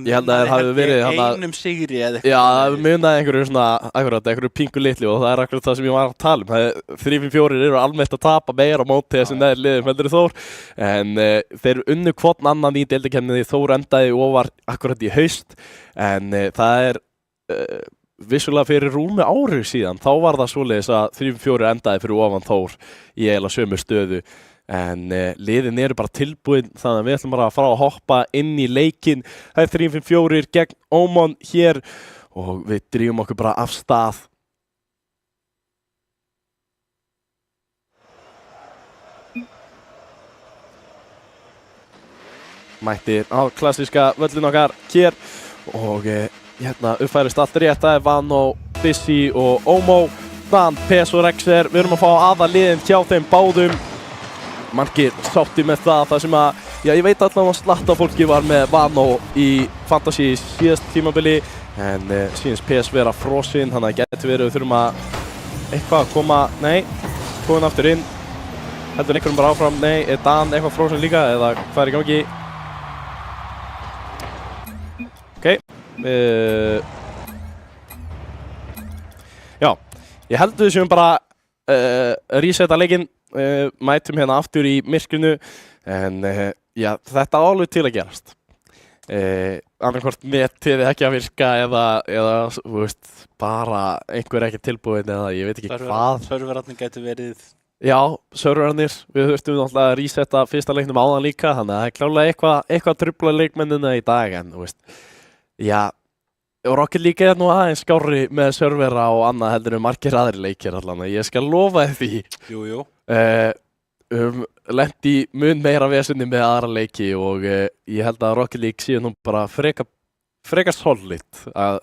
ég held að þeir hafi verið einum sigri eða eitthvað. Já, það munaði einhverju pingu litli, og það er akkurat það sem ég var að tala um. 3-5-4 eru almennt að tapa meira á móti þessum neðri liðum heldur Þór, en þeir unnu hvorn annan í deildakeppninni. Þór endaði ofar akkurat í haust, en það er vissulega fyrir rúmi ári síðan, þá var það svoleiðis að 3-4 endaði fyrir ofan Þór í eiginlega sömu stöðu, en liðin eru bara tilbúin, þannig að við ætlum bara að fara að hoppa inn í leikinn. Það er 3-5-4 gegn Oman hér og við drífum okkur bara af stað. Mættir á klassíska völlin okkar hér og hérna uppfærist allt rétt. Það er Vano, Bissi og Omo, Dan, PS og Rexer. Við erum að fá aða liðin hjá þeim báðum. Margir sátti með það sem að, ég veit allavega að slatta fólki var með Vano í Fantasy síðast tímabili, en síðans PS vera frosinn, þannig að getur verið við þurfum að eitthvað að koma, komin aftur inn, heldur einhverjum bara áfram, er Dan eitthvað frosinn líka eða hvað er í gangi? Já, ég held við séum bara resetta leikinn. Mætum hérna aftur í myrkrinu, en þetta á alveg til að gerast. Annarkvort netið ekki að virka eða þú veist, bara einhver ekki tilbúin eða ég veit ekki hvað. Serverarnir gætu verið. Já, serverarnir, við þurftum náttúrulega að resetta fyrsta leiknum áðan líka, þannig að það er klálega eitthvað trufla leikmennina í dag, en þú veist, Rocket League er nú aðeins skárri með servera og annað heldur margir aðri leikir allan, ég skal lofa því. Jú. lent í mun meira vesinni með aðra leiki og ég held að Rocket League séu nú bara frekar solid að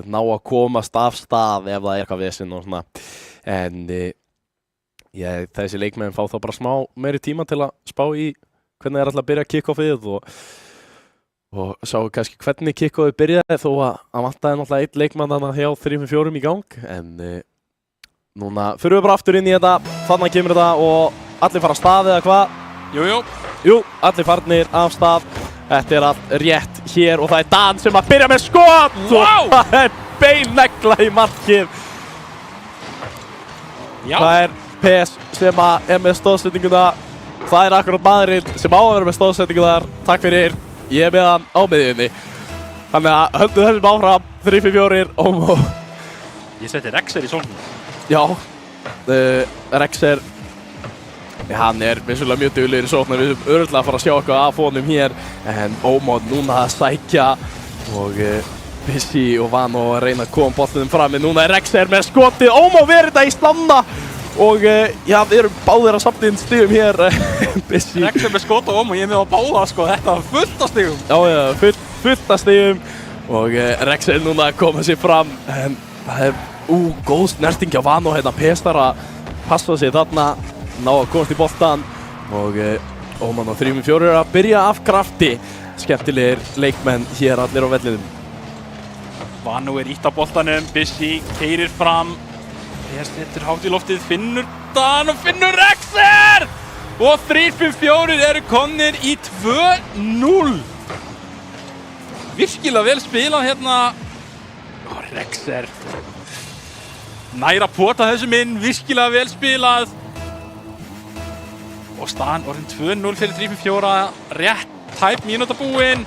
ná að komast af stað ef það er eitthvað vesinn og svona. En þessi leikmenn fá þá bara smá meiri tíma til að spá í hvernig alltaf að byrja kick-offið og sáu kannski hvernig kick-offið byrjaði þó að vantaði náttúrulega einn leikmann þarna hjá 3-4 í gang. En núna fyrir við bara aftur inn í þetta, þannig kemur þetta og allir fara af stað eða hvað? Jú, allir farnir af stað. Þetta er allt rétt hér og það er Dan sem að byrja með skot og það er beinnegla í markið. Það er PS sem að er með stóðsendinguna. Það er akkurat maðurinn sem á að vera með stóðsendingunar. Takk fyrir, ég er með hann á miðjunni. Þannig að höldum þessum áfram, 3-4 og... Ég seti Rexer í sóknum. Já, Rexer, hann er vissulega mjög duglegur í sóknar. Við erum örugglega að fara að sjá eitthvað af honum hér. En Ómar núna að sækja og Bissi og Vano að reyna að koma boltanum fram. En núna er Rexer með skotið, Ómar verið þetta í slanna. Og já, við erum báðir að safna inn stigum hér. Bissi. Rexer með skot og Ómar, ég er með að báða sko, þetta var fullt af stigum. Já, fullt af stigum. Og Rexer núna að koma sér fram. En það er góð snerting hjá Vano hérna, pestar að passa sig þarna, ná að komast í boltan og Óman og 3-4 að byrja af krafti. Skemmtilegir leikmenn hér allir á vellinum. Vano er ítt á boltanum, Bissi keyrir fram, hér setur hátt í loftið, finnur Dan og finnur Rexer! Og 3-4 eru komnir í 2-0. Virkilega vel spilað hérna. Rexer nær að pota þessum inn, virkilega vel spilað. Og staðan orðin 2-0 fyrir 3-4, rétt tæp mínúta búinn.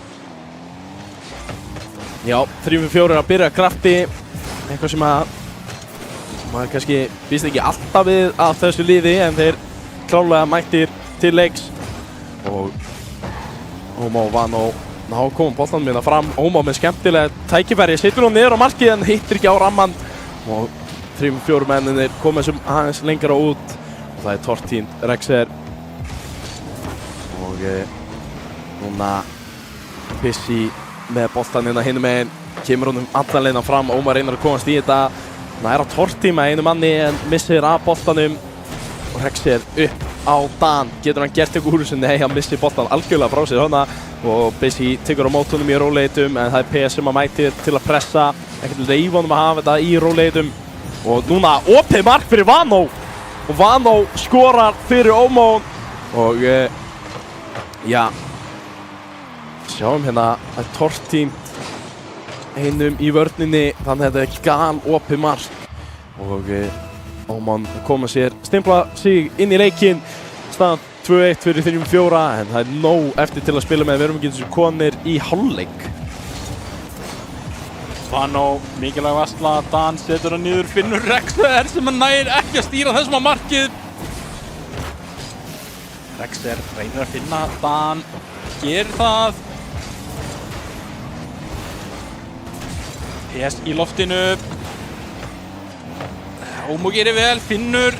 Já, 3-4 að byrja krafti, eitthvað sem að maður kannski býst ekki alltaf við af þessu liði, en þeir klálega mættir til leiks. Og Ómar og Vano ná að koma boltanum hérna fram. Ómar með skemmtilega tækifæri, setur hún niður á markið en hittir ekki á ramman. Og 3-4 menninir koma þessum aðeins lengra út og það er Tortín Rexer og núna Bissi með boltan hérna hinum megin, kemur honum allan leiðina fram. Ómar reynir að komast í þetta, hann er á Tortín með einu manni en missir af boltanum og Rexer upp á Dan. Getur hann gert eitthvað úr þessu? Nei, hann missir boltan algjörlega frá sér hana og Bissi tekur á mótunum í róleitum en það er PS sem að mætir til að pressa, ekkert leif honum að hafa þetta í róleitum. Og núna opið mark fyrir Vano og Vano skorar fyrir Ómar og já, sjáum hérna að Tortín einum í vörninni, þannig að þetta er gal opið mark og Ómar koma sér, stimpla sig inn í leikinn, staðan 2-1 fyrir 3-4 en það er nóg eftir til að spila með, við erum ekki þessu konir í hálfleik. Vano, mikilvæg varsla, Dan setur hann niður, finnur Rexer sem hann nær ekki að stýra þessum á markið. Rexer reynir að finna Dan, gerir það. PS í loftinu. Ómar gerir vel, finnur.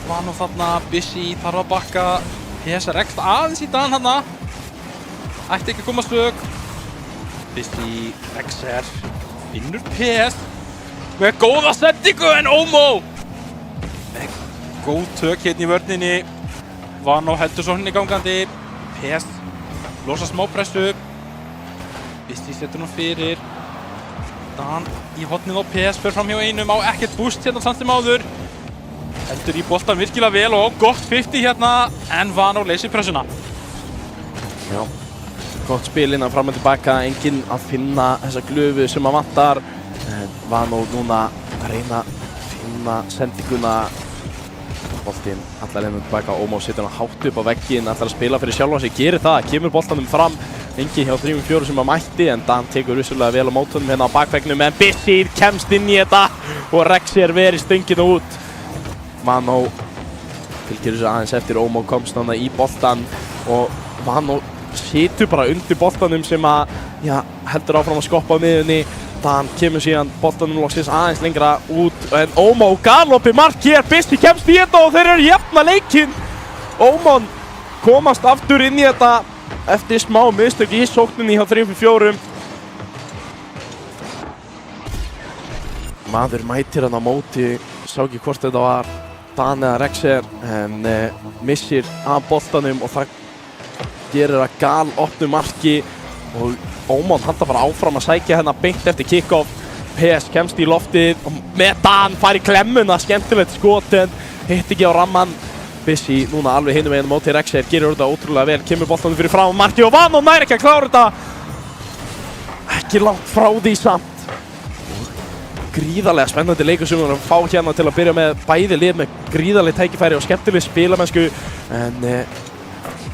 Vano þarna, Bissi þarf að bakka. PS rekst aðeins í Dan þarna. Ætti ekki að koma stök. Bissi, Rexer, finnur PS með góða sendingu en Ómar með góð tök hérna í vörninni. Vano heldur sókninni gangandi, PS losa smá pressu, Bissi setur hann fyrir, Dan í hotnið á PS, fer fram hjá einum, á ekkert búst hérna samt sem áður, heldur í boltan virkilega vel og gott 50 hérna en Vano leysir pressuna. Já. Gott spil innan fram og tilbaka, enginn að finna þessa glöfu sem að vantar. Vano núna að reyna að finna sendinguna. Boltinn allar leiðina tilbaka, Ómar setur hann hátt upp á vegginn, allar að spila fyrir sjálfan sig, gerir það, kemur boltanum fram. Enginn hjá 3-4 sem að mætti, en Dan tekur vissulega vel á mótunum hérna á bakveggnum, en Bissi kemst inn í þetta og Rexer verið stöngina út. Vano fylgir þessu aðeins eftir, Ómar komst hann í boltan og Vano situr bara undir boltanum sem að heldur áfram að skoppa á miðjunni Dan kemur síðan boltanum loksins aðeins lengra út en Ómó galopi mark hér, Bissi kemst í þetta og þeir eru jafna leikinn. Ómon komast aftur inn í þetta eftir smá mistök í sókninni hjá 3-4. Maður mætir hann á móti, sá ekki hvort þetta var Dan eða Rexer en missir af boltanum og það gerir að galopnu marki og Ómon halda bara áfram að sækja hérna beint eftir kick-off. PS kemst í loftið og með Dan fær í klemmuna, skemmtilegt skot en hitt ekki á ramman. Bissi núna alveg hinum veginn móti Rexer, gerir þetta ótrúlega vel, kemur boltanum fyrir fram marki og Vano nær ekki að klára þetta. Ekki langt frá því samt. Gríðarlega spennandi leikur sem við erum að fá hérna til að byrja með bæði lið með gríðarlega tækifæri og skemmtileg spilamennsku en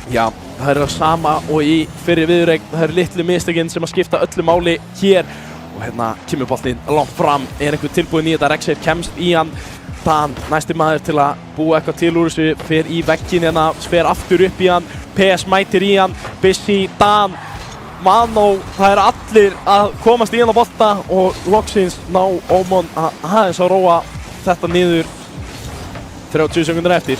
já, það er það sama og í fyrri viðureign, það eru litlu mistökin sem að skipta öllu máli hér og hérna kemur boltinn langt fram, er einhver tilbúin í þetta, Rexer kemst í hann, Dan næsti maður til að búa eitthvað til úr þessu, fer í vegginn hérna, fer aftur upp í hann, PS mætir í hann, Bissi, Dan, Vano, það er allir að komast í hérna bolta og loksins ná Ómon að aðeins að róa þetta niður 30 sekundur eftir.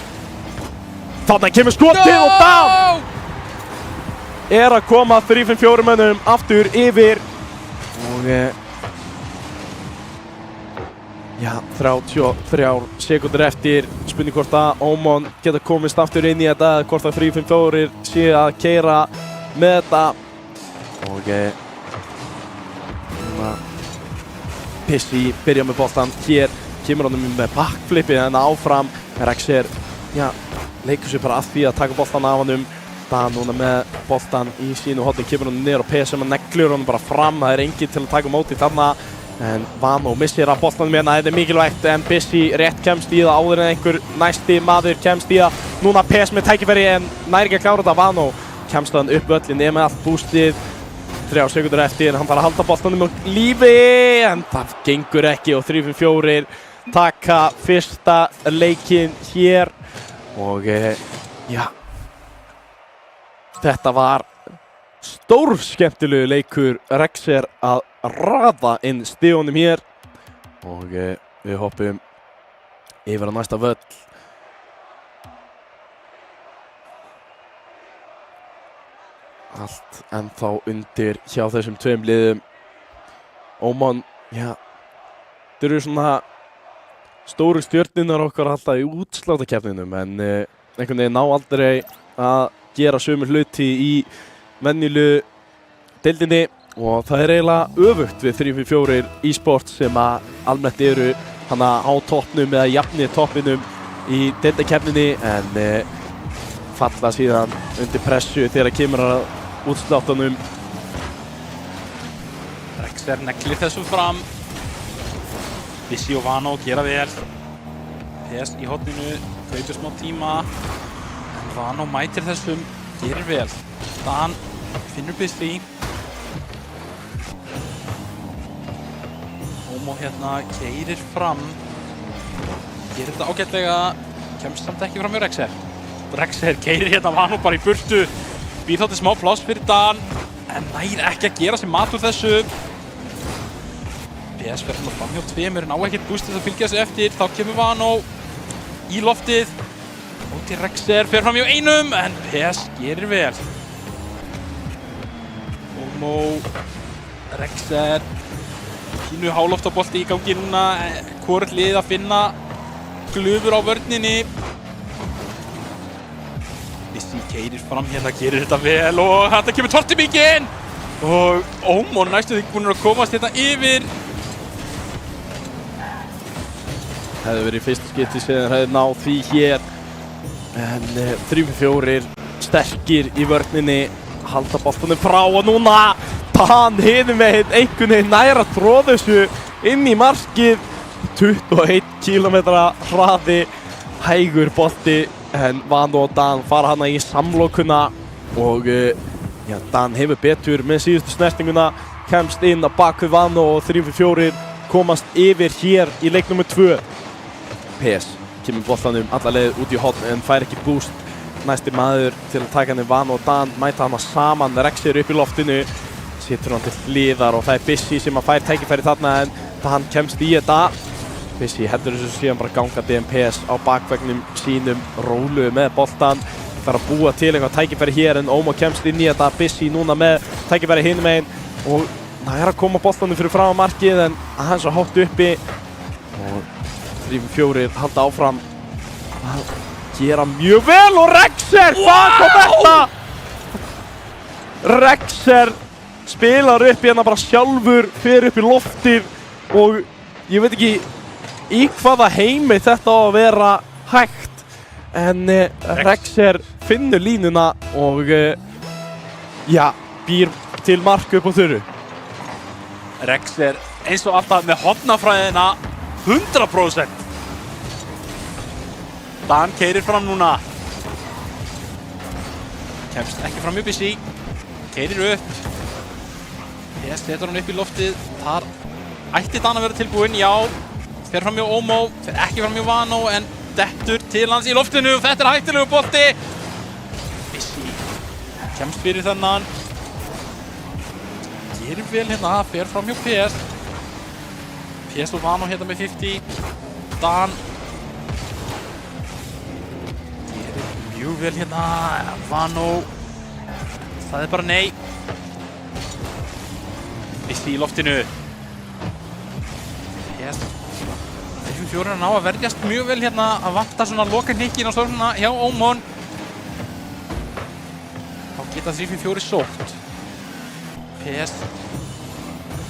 Þannig kemur skotið og Dan er að koma 3-4 mönnum aftur yfir og já, 33 sekundur eftir, spurning hvort að Ómon geta komist aftur inn í þetta, hvort að 3-5-4 sé að keyra með þetta og Bissi byrja með boltan hér, kemur honum með backflipið en áfram, Rexer, já, leikur sér bara að því að taka boltan af honum, Dan núna með boltan í sínu horni, kemur honum niður og PS sem að neglur honum bara fram, það er enginn til að taka móti þarna en Vano missir af boltanum hérna, þetta er mikilvægt en Bissi rétt kemst í það áður en einhver næsti maður kemst í það, núna PS með tækifæri en nær ekki að klára þetta, Vano kemst hann upp völlin, er með allt boostið 3 sekundur eftir, hann þarf að halda boltanum á lífi en það gengur ekki og 3-4 taka fyrsta leikinn hér og já, þetta var stórskemmtilegu leikur, Rexer að raða inn stigunum hér og við hoppum yfir á næsta völl. Allt ennþá undir hjá þessum tveim liðum. Ómon, já, þeir eru svona stóru stjörnunar okkar alltaf í útsláttakeppninum en einhvern veginn ná aldrei að gera sömu hluti í venjulegu deildinni og það er eiginlega öfugt við 3-4 e-sports sem að almennt eru hana á toppnum eða jafnir toppinum í deildakeppninni en falla síðan undir pressu þegar kemur að útsláttunum. Rexer neglir þessum fram. Bissi og Vano gera vel. PS í horninu, kaupir smá tíma. En Vano mætir þessum, gerir vel. Dan finnur Bissi. Ómó hérna keyrir fram. Gerir þetta ágætlega, kemst samt ekki fram hjá Rexer. Rexer keyrir hérna Vano bara í burtu. Býr þá til smá pláss fyrir Dan, en nær ekki að gera sér mat úr þessu. PS verður svona fram hjá tveimur, ná ekkert boostið að fylgja sig eftir. Þá kemur Vano í loftið. Og til Rexer fer fram hjá einum, en PS gerir vel. Ómó, Rexer, pínu háloftabolti í gangi núna. Hvort lið að finna glufur á vörninni. Bissi keyrir fram hérna, gerir þetta vel og þetta kemur tortimíkinn og Ómon næstu því búin að komast hérna yfir. Hefði verið fyrsta skipti sem þeir hefði náð því hér en 3-4 sterkir í vörninni, halda boltanum frá og núna Dan hinum með einhvern veginn næra tróð þessu inn í markið, 21 km hraði, hægur bolti en Vano og Dan fara hana í samlokuna og já, Dan hefur betur með síðustu snertinguna, kemst inn á bakvið Vano og 3-4 komast yfir hér í leik nr. 2. PS kemur boltanum alla leið út í horn en fær ekki boost. Næsti maður til að taka hann Vano og Dan mæta hana saman, Rexer upp í loftinu, situr hann til hliðar og það er Bissi sem að fær tækifæri þarna en hann kemst í þetta. Bissi heldur þessu síðan bara gangandi MPS á bakvegnum sínum, rólu með boltan. Það er að búa til eitthvað tækifæri hér en Ómar kemst inn í þetta. Bissi núna með tækifæri hinum megin og það er að koma boltanum fyrir fram á markið en aðeins að hátt uppi og 3-4 halda áfram að gera mjög vel og Rexer, hvað kom þetta? Rexer spilar upp í hérna bara sjálfur, fer upp í loftið og ég veit ekki í hvaða heimi þetta á að vera hægt en Rexer finnur línuna og já, býr til mark upp á þurru. Rexer eins og alltaf með hornafræðina 100%. Dan keirir fram núna. Kemst ekki fram upp í sí. Keirir upp. Ég setur hann upp í loftið. Þar ætti Dan að vera tilbúinn, já. Fer fram hjá Ómó, fer ekki fram hjá Vano en dettur til hans í loftinu og þetta er hættulegu bolti. Bissi kemst fyrir þennan. Gerir vel hérna, fer fram hjá PS. PS og Vano hérna með 50. Dan gerir mjög vel hérna, Vano. Það er bara nei. Bissi í loftinu. PS. 4 ná að verjast mjög vel hérna, að vanta svona loka hnykkinn á stórnuna hjá Ómon. Þá geta 3-4 sótt. PS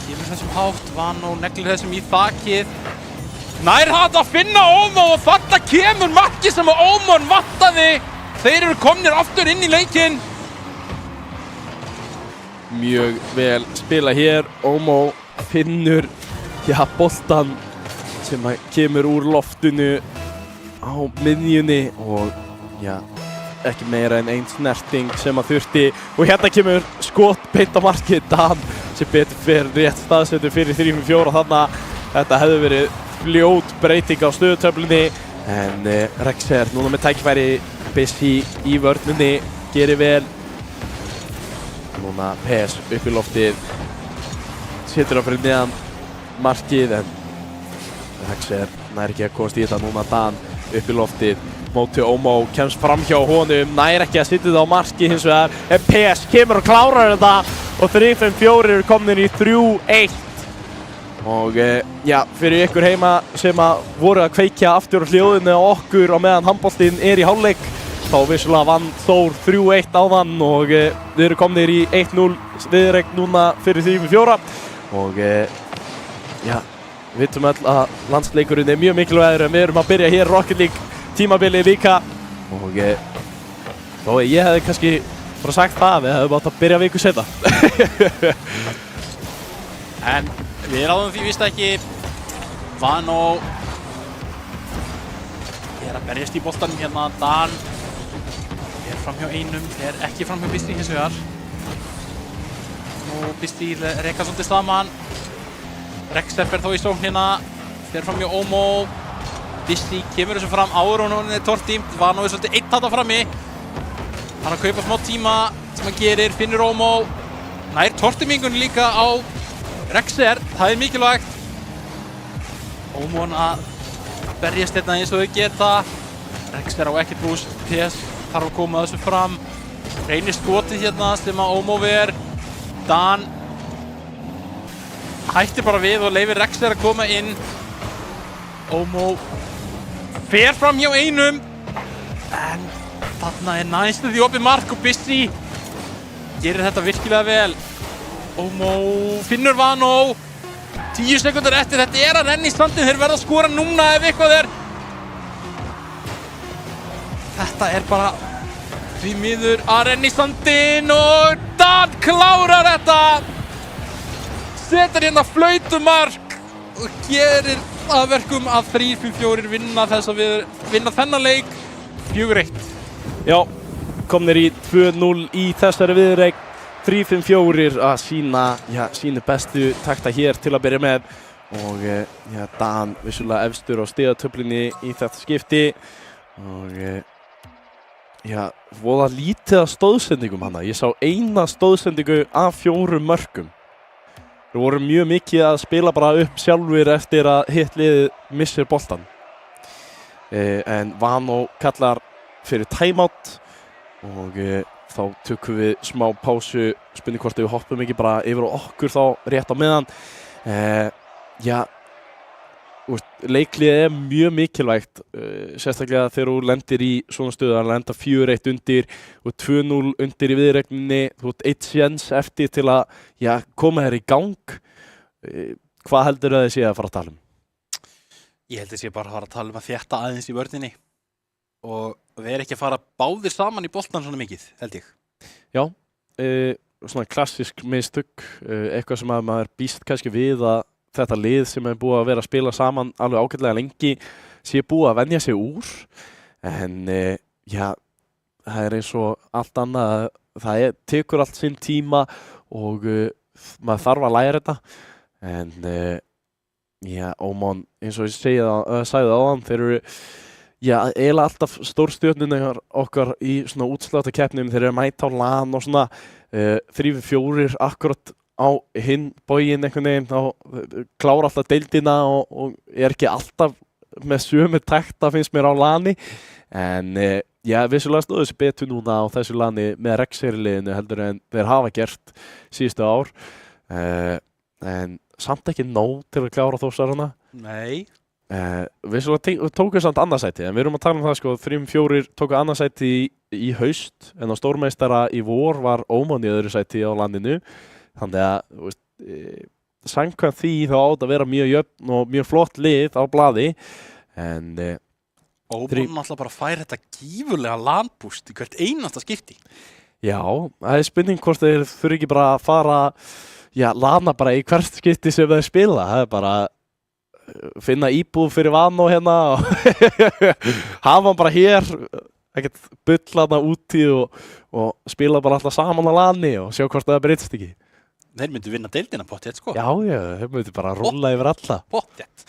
kemur þessum hátt, Vano neglir þessum í þakið. Nær hann að finna Ómon og þarna kemur markið sem Ómon vantaði. Þeir eru komnir aftur inn í leikinn. Mjög vel spila hér, Ómó finnur boltan sem kemur úr loftinu á miðjunni og ekki meira en einn snerting sem að þurfti og hérna kemur skot beint á markið. Dan sem betur fyrir rétt staðsettur fyrir 3-4 þarna. Þetta hefði verið fljót breyting á stöðutöflunni en Rexer núna með tækifæri. Bissi í vörninni gerir vel. Núna PS upp í loftið, setur hann fyrir neðan markið en Rexer nær ekki að komast í þetta. Núna Dan upp í loftið móti Ómó, kemst fram hjá honum, nær ekki að setja þetta á marki hins vegar en PS kemur og klárar þetta og 3-5-4 eru komin í 3-1 og fyrir ykkur heima sem að voru að kveikja aftur á hljóðinu á okkur á meðan handboltinn er í hálfleik þá vissulega vann Þór 3-1 áðan og við erum komnir í 1-0 viðureign núna fyrir 3-4 og við vitum öll að landsleikurinn er mjög mikilvægur en við erum að byrja hér Rocket League tímabilið líka og þó ég hefði kannski bara sagt það við hefðum átt að byrja viku seinna. En við ráðum því víst ekki. Vano er að berjast í boltanum hérna. Dan er fram hjá einum, er ekki fram hjá Bissi hins vegar og Bissi reka svolítið saman. Rexer fer þó í sókn hérna, fer fram hjá Ómó. Bissi kemur þessu fram áður og hún er tortímt. Vano er svolítið einn þarna frammi. Hann að kaupa smá tíma sem hann gerir, finnur Ómó. Nær tortímingun líka á Rexer, það er mikilvægt. Ómó að berjast hérna eins og þau geta. Rexer á ekkert búst, PS þarf að koma þessu fram. Reynir skotið hérna sem að Ómó ver. Dan hættir bara við og leifir Rexer að koma inn. Ómó fer fram hjá einum en þarna er næstu því opið mark og Bissi gerir þetta virkilega vel. Ómó finnur Vano 10 sekúndur eftir, þetta er að renna í standin, þeir verða að skora núna ef eitthvað er. Þetta er bara því miður að renna í standin og Dan klárar þetta, setur hérna flautumark og gerir að verkum að 3-4 vinna þennan leik 4-1. Já, komnir í 2-0 í þessari viðureign. 3-5-4 að sínu bestu takta hér til að byrja með og Dan vissulega efstur á stigatöflunni í þetta skipti og voða lítið af stóðsendingum hana. Ég sá eina stóðsendingu af 4 mörkum. Þeir voru mjög mikið að spila bara upp sjálfur eftir að hitt liðið missir boltan. En Vano kallar fyrir timeout og þá tökum við smá pásu, spurning hvort við hoppum ekki bara yfir á okkur þá rétt á meðan. Leikliðið mjög mikilvægt, sérstaklega þegar þú lendir í svona stöðu að lenda 4-1 undir og 2-0 undir í viðreikninni, þú ert 1 séns eftir til að koma þér í gang. Hvað heldur þið sé að fara að tala um? Ég held að sé bara að fara að tala um að þétta aðeins í vörninni og við ekki að fara báðir saman í boltan svona mikið, held ég. Já, svona klassísk mistök, eitthvað sem að maður býst kannski við að þetta lið sem er búið að vera að spila saman alveg ágætlega lengi sé búið að venja sig úr. En það er eins og allt annað, það tekur allt sinn tíma og maður þarf að læra þetta. En Oman, eins og ég sagði áðan, þeir eru eiginlega alltaf stórstjörnurnar okkar í svona útsláttarkeppnum, þeir eru að mæta á LAN og svona 3-4 akkurat á hinn bóginn einhvern veginn, þá klára alltaf deildina og er ekki alltaf með sömu takta finnst mér á LAN-i. En vissulega stóðu þessi betur núna á þessu LAN-i með Rexer-liðinu heldur en þeir hafa gert síðustu ár. En samt ekki nóg til að klára Þórsarana. Nei. Vissulega tóku samt annarsæti, en við erum að tala um það sko, 3-4 tóku annarsæti í haust, en á stórmeistara í vor var Oman í öðru sæti á landinu. Þannig að, samkvæmt því þá átt að vera mjög jöfn og mjög flott lið á blaði, en Oman alltaf bara fær þetta gífurlega LAN-búst í hvert einasta skipti. Já, það er spurning hvort þeir þurfi ekki bara að fara, lana bara í hvert skipti sem þeir spila. Það er bara finna íbúð fyrir Vano hérna og hafa hann bara hér, ekkert bulla hana úti og spila bara alltaf saman á LAN-i og sjá hvort það breytist ekki. Þeir myndu vinna deildina pottþétt sko. Já, þeir myndu bara rúlla yfir alla. Pottþétt.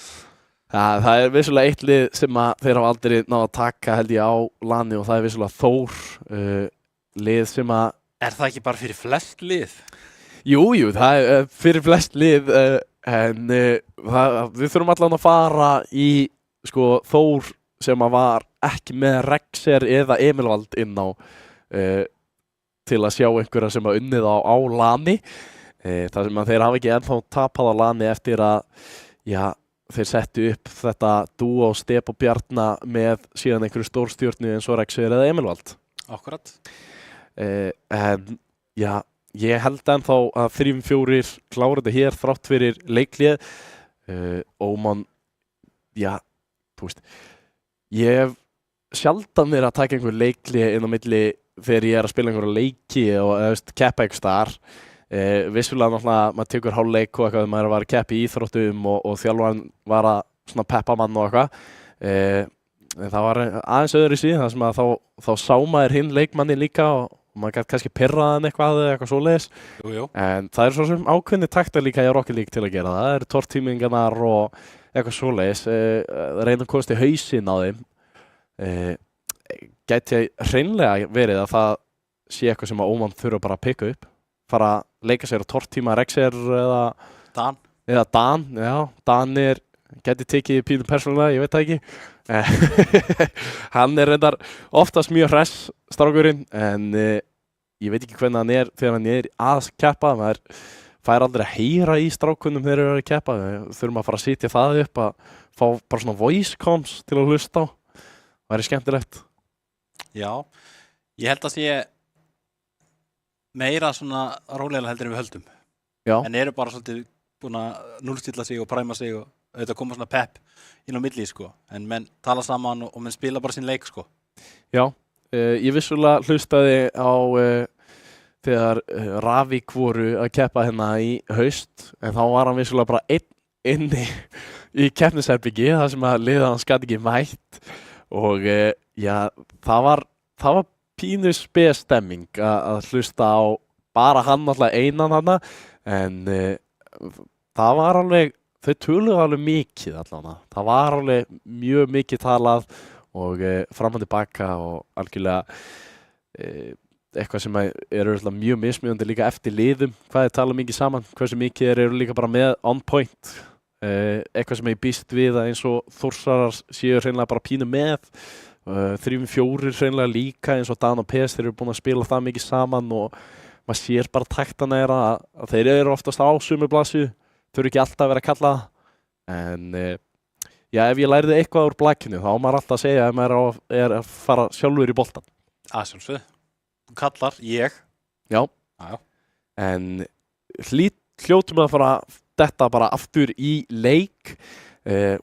Það er vissulega eitt lið sem þeir hafa aldrei náð að taka held ég á LAN-i og það er vissulega Þór, lið sem að... Er það ekki bara fyrir flest lið? Jú, það er fyrir flest lið, en við þurfum allan að fara í sko, Þór sem að var ekki með Rexer eða Emilvald inn á til að sjá einhverja sem að unnið á LAN-i. Það sem að þeir hafa ekki ennþá tapað á LAN-i eftir að þeir settu upp þetta dúo Step og Bjarna með síðan einhverju stórstjörnu eins og Rexer eða Emilvald. Akkurat. En ég held ennþá að 3-4 klára þetta hér þrátt fyrir leiklið. Oman, þú veist, ég hef sjaldan verið að taka einhver leiklið inn á milli þegar ég er að spila einhverja leiki og keppa einhver staðar. Vissulega náttúrulega maður tekur hálfleik og eitthvað þegar maður var að keppa í íþróttum og þjálfarinn var að svona peppa mann og eitthvað. Það var aðeins öðru síðan þar sem að þá sá maður hinn leikmanni líka og maður gæti kannski pirraðan eitthvað svoleiðis. Jú. En það er svo sem ákveðni taktar líka í Rocket League til að gera það. Það eru tortímingarnar og eitthvað svoleiðis. Reyna að komast í hausinn á þeim. Gæti hreinlega verið að það sé eitthvað sem að Oman þurfa bara að pikka upp. Fara að leika sér á tortíma Rexer eða Dan. Dan gæti tekið pínu persónulega, ég veit það ekki. Hann er reyndar oftast mjög hress strákurinn, en ég veit ekki hvernig hann er þegar hann er að keppa. Maður fær aldrei að heyra í strákunum þegar þeir eru að keppa. Við þurfum að fara að sitja það upp að fá bara svona voice comms til að hlusta á. Það er skemmtilegt. Já, ég held að sé meira svona rólega heldur en við höldum. Já. En eru bara svolítið búin að núllstilla sig og præma sig og auðvitað koma svona pepp inn á milli sko. En menn tala saman og menn spila bara sín leik sko. Já, ég vissulega hlustaði á þegar Ravík voru að keppa hérna í haust, en þá var hann vissulega bara einn inni í keppnisherbyggi þar sem að liða hans gat ekki mætt og það var pínu spes stemming að hlusta á bara hann alltaf einan hana, en það var alveg, þau töluðu alveg mikið allavega, það var alveg mjög mikið talað og fram og tilbaka og algjörlega eitthvað sem er mjög mismunandi líka eftir liðum, hvað tala mikið saman, hversu mikið eru líka bara með on point, eitthvað sem ég býst við að eins og Þórsarar séu hreinlega bara pínu með, 3-4 hreinlega líka eins og Dan og PS, þeir eru búin að spila það mikið saman og maður sér bara taktana að þeir eru oftast á sömu blaðsíðu, þau eru ekki alltaf að vera að kalla það, en já, ef ég lærði eitthvað úr blackinu þá á maður alltaf að segja ef maður er að fara sjálfur í boltan. Sjálfsögðu. Þú kallar, ég. Já. En hljótum að fara detta bara aftur í leik,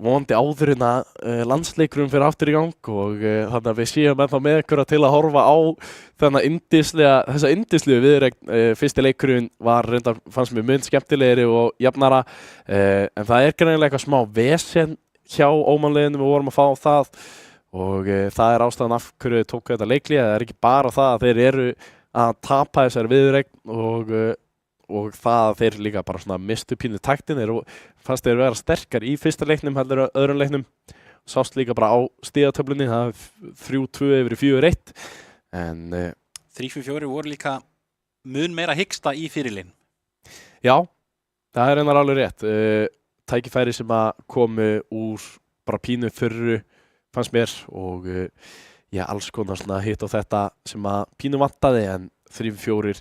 vonandi áður en að landsleikurinn fyrir aftur í gang og þannig að við séum ennþá með ykkur til að horfa á þessa yndislegu viðureign. Fyrsti leikurinn var reyndar, fannst mér mun skemmtilegri og jafnara, en það er greinilega eitthvað smá vesen hjá Óman-liðinu, við vorum að fá það og það er ástæðan af hverju þau tóku þetta leikli. Það er ekki bara það að þeir eru að tapa þessari viðureign og það að þeir líka bara svona mistu pínu taktin, fannst þeir vera sterkar í fyrsta leiknum heldur öðrum leiknum, sást líka bara á stigatöflunni, það er 3-2 yfir 4-1, en 3-4 voru líka mun meira hyggsta í fyrirlin. Já, það er einar alveg rétt, tækifæri sem að komu úr bara pínu fyrru fannst mér og já, alls konar svona hitt á þetta sem að pínu vantaði, en 3-4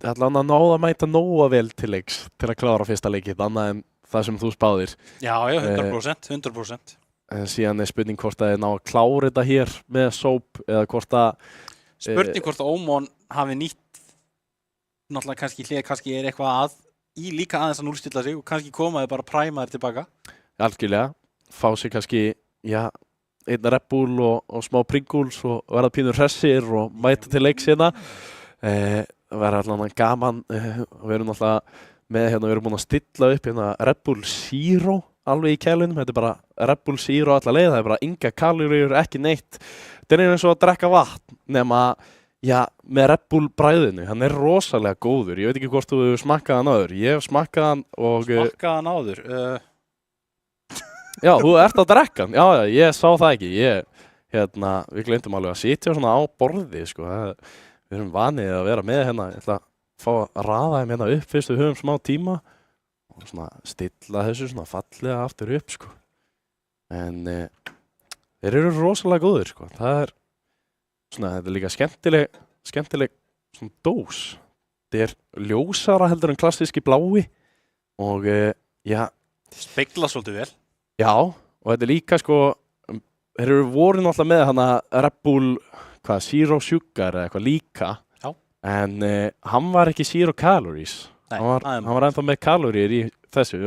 allan að náða að mæta nóga vel til leiks til að klára fyrsta leikið, annað en það sem þú spáðir. Já, 100%. Síðan er spurning hvort að þið ná að klára þetta hér með sóp eða hvort að spurning hvort að Ómon hafi nýtt náttúrulega kannski er eitthvað í líka aðeins að núlstilla sig og kannski komaði bara præmaðir tilbaka. Algjörlega, fá sig kannski, já, einn Red Bull og smá Pringles og verða pínur hressir og mæta til leiks hérna. Verða allan gaman, við erum náttúrulega með hérna, við erum búin að stilla upp hérna Red Bull Zero alveg í kælunum, þetta er bara Red Bull Zero alla leið, það er bara enga kaloríur, ekki neitt. Þetta er eins og að drekka vatn, nema, já, með Red Bull bræðinu, hann er rosalega góður, ég veit ekki hvort þú hefur smakkað hann áður, ég hef smakkað hann og... Smakkað hann áður? Já, þú ert að drekka hann, já, ég sá það ekki, hérna, við glemdum alveg að sitja svona á borði, sko, við erum vanið að vera með hérna, ég ætla að fá að raða þeim hérna upp fyrst við höfum smá tíma og svona stilla þessu svona fallega aftur upp, sko, en þeir eru rosalega góðir, sko, það er svona, þetta er líka skemmtileg svona dós, þetta er ljósara heldur en klassíski blái og, já, spegla svolítið vel. Já, og þetta er líka sko, þeir eru voru náttúrulega með hana Red Bull, Zero Sugar eða eitthvað líka. Já. En hann var ekki Zero Calories. Nei, hann var ennþá með kaloríur í þessu.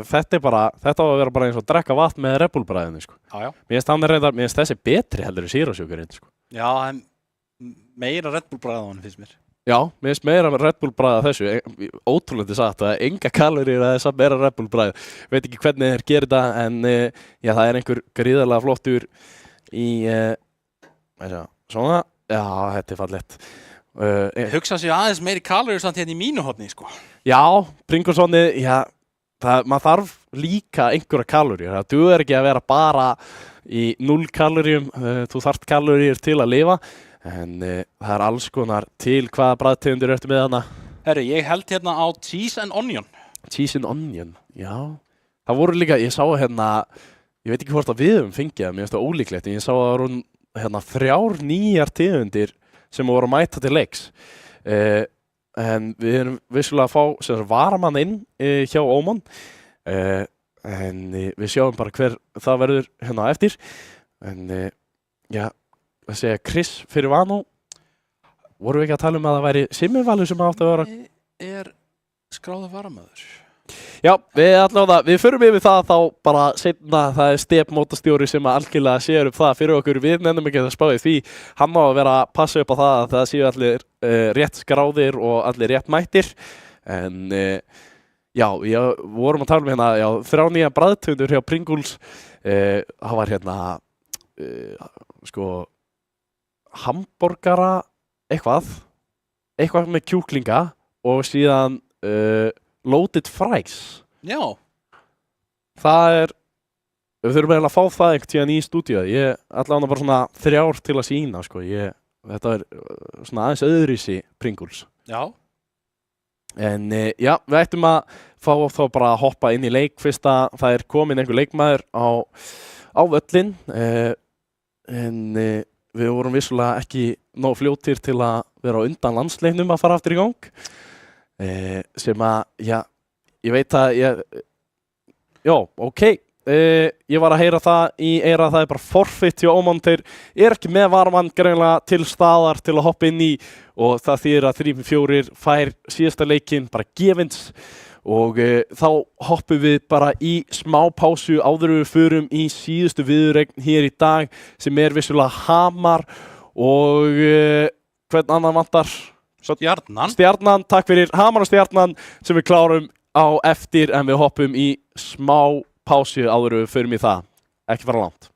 Þetta á að vera bara eins og að drekka vatn með Red Bull bræðinu, sko. Já. Mér finnst þessi betri heldur en Zero Sugarinn, sko. Já, en meira Red Bull bræða á hann finnst mér. Já, mér finnst meira Red Bull bræða þessu, ótrúlega satt að enga kaloríur að það er samt meira Red Bull bræð. Veit ekki hvernig þeir gerir það, en já, það er einhver gríðarlega flottur í, svona, já, þetta er fallegt. Hugsa sér aðeins meiri kaloríur samt hérna í mínu horni, sko. Já, Pringlesonni, já, maður þarf líka einhverja kaloríur. Það dugar ekki að vera bara í 0 kaloríum, þú þarft kaloríur til að lifa. En það er alls konar til hvaða bragðtegundir ertu með hana? Herru, ég held hérna á cheese and onion. Cheese and onion, já. Það voru líka, ég sá hérna, ég veit ekki hvort að við höfum fengið það, mér finnst það ólíklegt, en ég sá að það voru hérna 3 nýjar tegundir sem voru að mæta til leiks. En við erum vissulega að fá sem varamann inn hjá Óman, en við sjáum bara hver það verður hérna eftir. En já, að segja Chris fyrir Vano, vorum við ekki að tala um að það væri Simmivalur sem átti að vera? Er skráður varamöður? Já, við förum yfir það þá bara seinna, það er stefnmótastjóri sem algjörlega séur upp það fyrir okkur, við nennum ekki að spá í því, hann má að vera að passa upp á það að það séu allir rétt skráðir og allir rétt mættir, en já, vorum að tala um hérna, já, 3 nýja bragðtegundir hjá Pringles, það var hérna, sko, hamborgara, eitthvað með kjúklinga og síðan loaded fries. Já. Það er við þurfum eiginlega að fá það einhvern tíðan í stúdíu. Ég allavega bara svona 3 til að sína, sko. Þetta svona aðeins öðruvísi Pringles. Já. En já, við ættum að fá þá bara að hoppa inn í leik fyrst að það komin einhver leikmaður á völlinn. En við vorum vissulega ekki nóg fljótir til að vera á undan landsleiknum að fara aftur í gang. Sem að, já, ég veit að já, ok. Ég var að heyra það í eyra að það bara forfeit hjá Óman. Þeir ekki með varmann greinilega til staðar til að hoppa inn í og það þýðir að 3-4 fær síðasta leikinn bara gefins og þá hoppum við bara í smá pásu áður við förum í síðustu viðureign hér í dag sem vissulega Hamar og hvern annan vantar? Stjarnan, takk fyrir Hamar og Stjarnan sem við klárum á eftir en við hoppum í smá pásu áður við förum í það, ekki fara langt.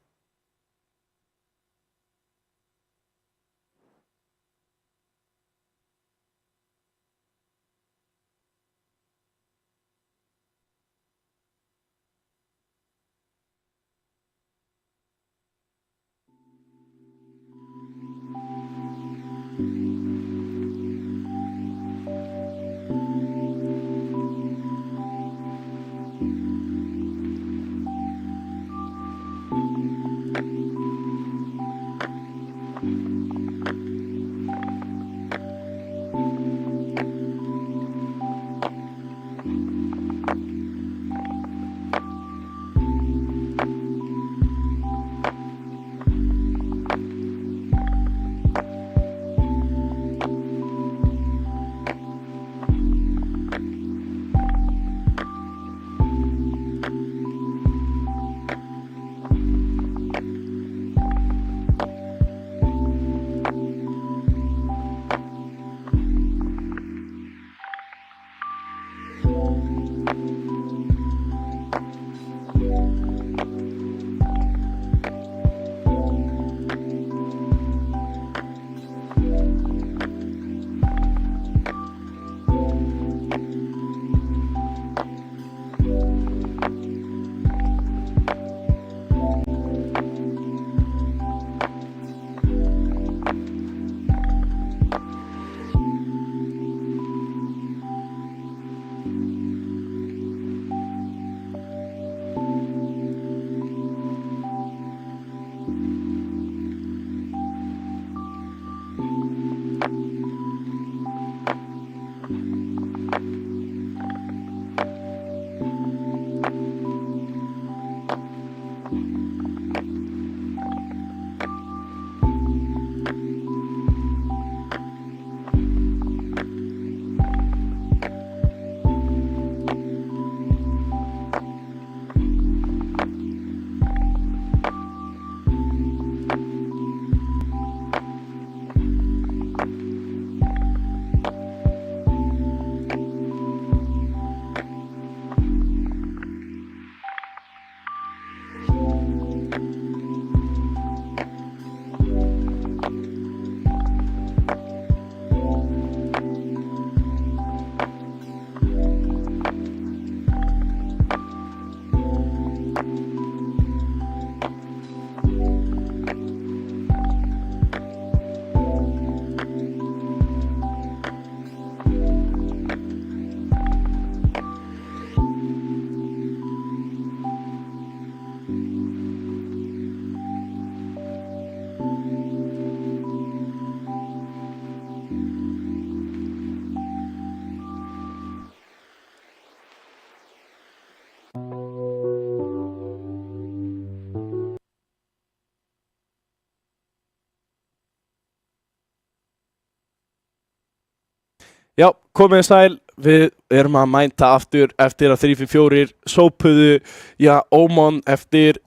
Já, komið sæl, við erum að mænta aftur eftir að 3-4 sópuðu, já, Óman eftir,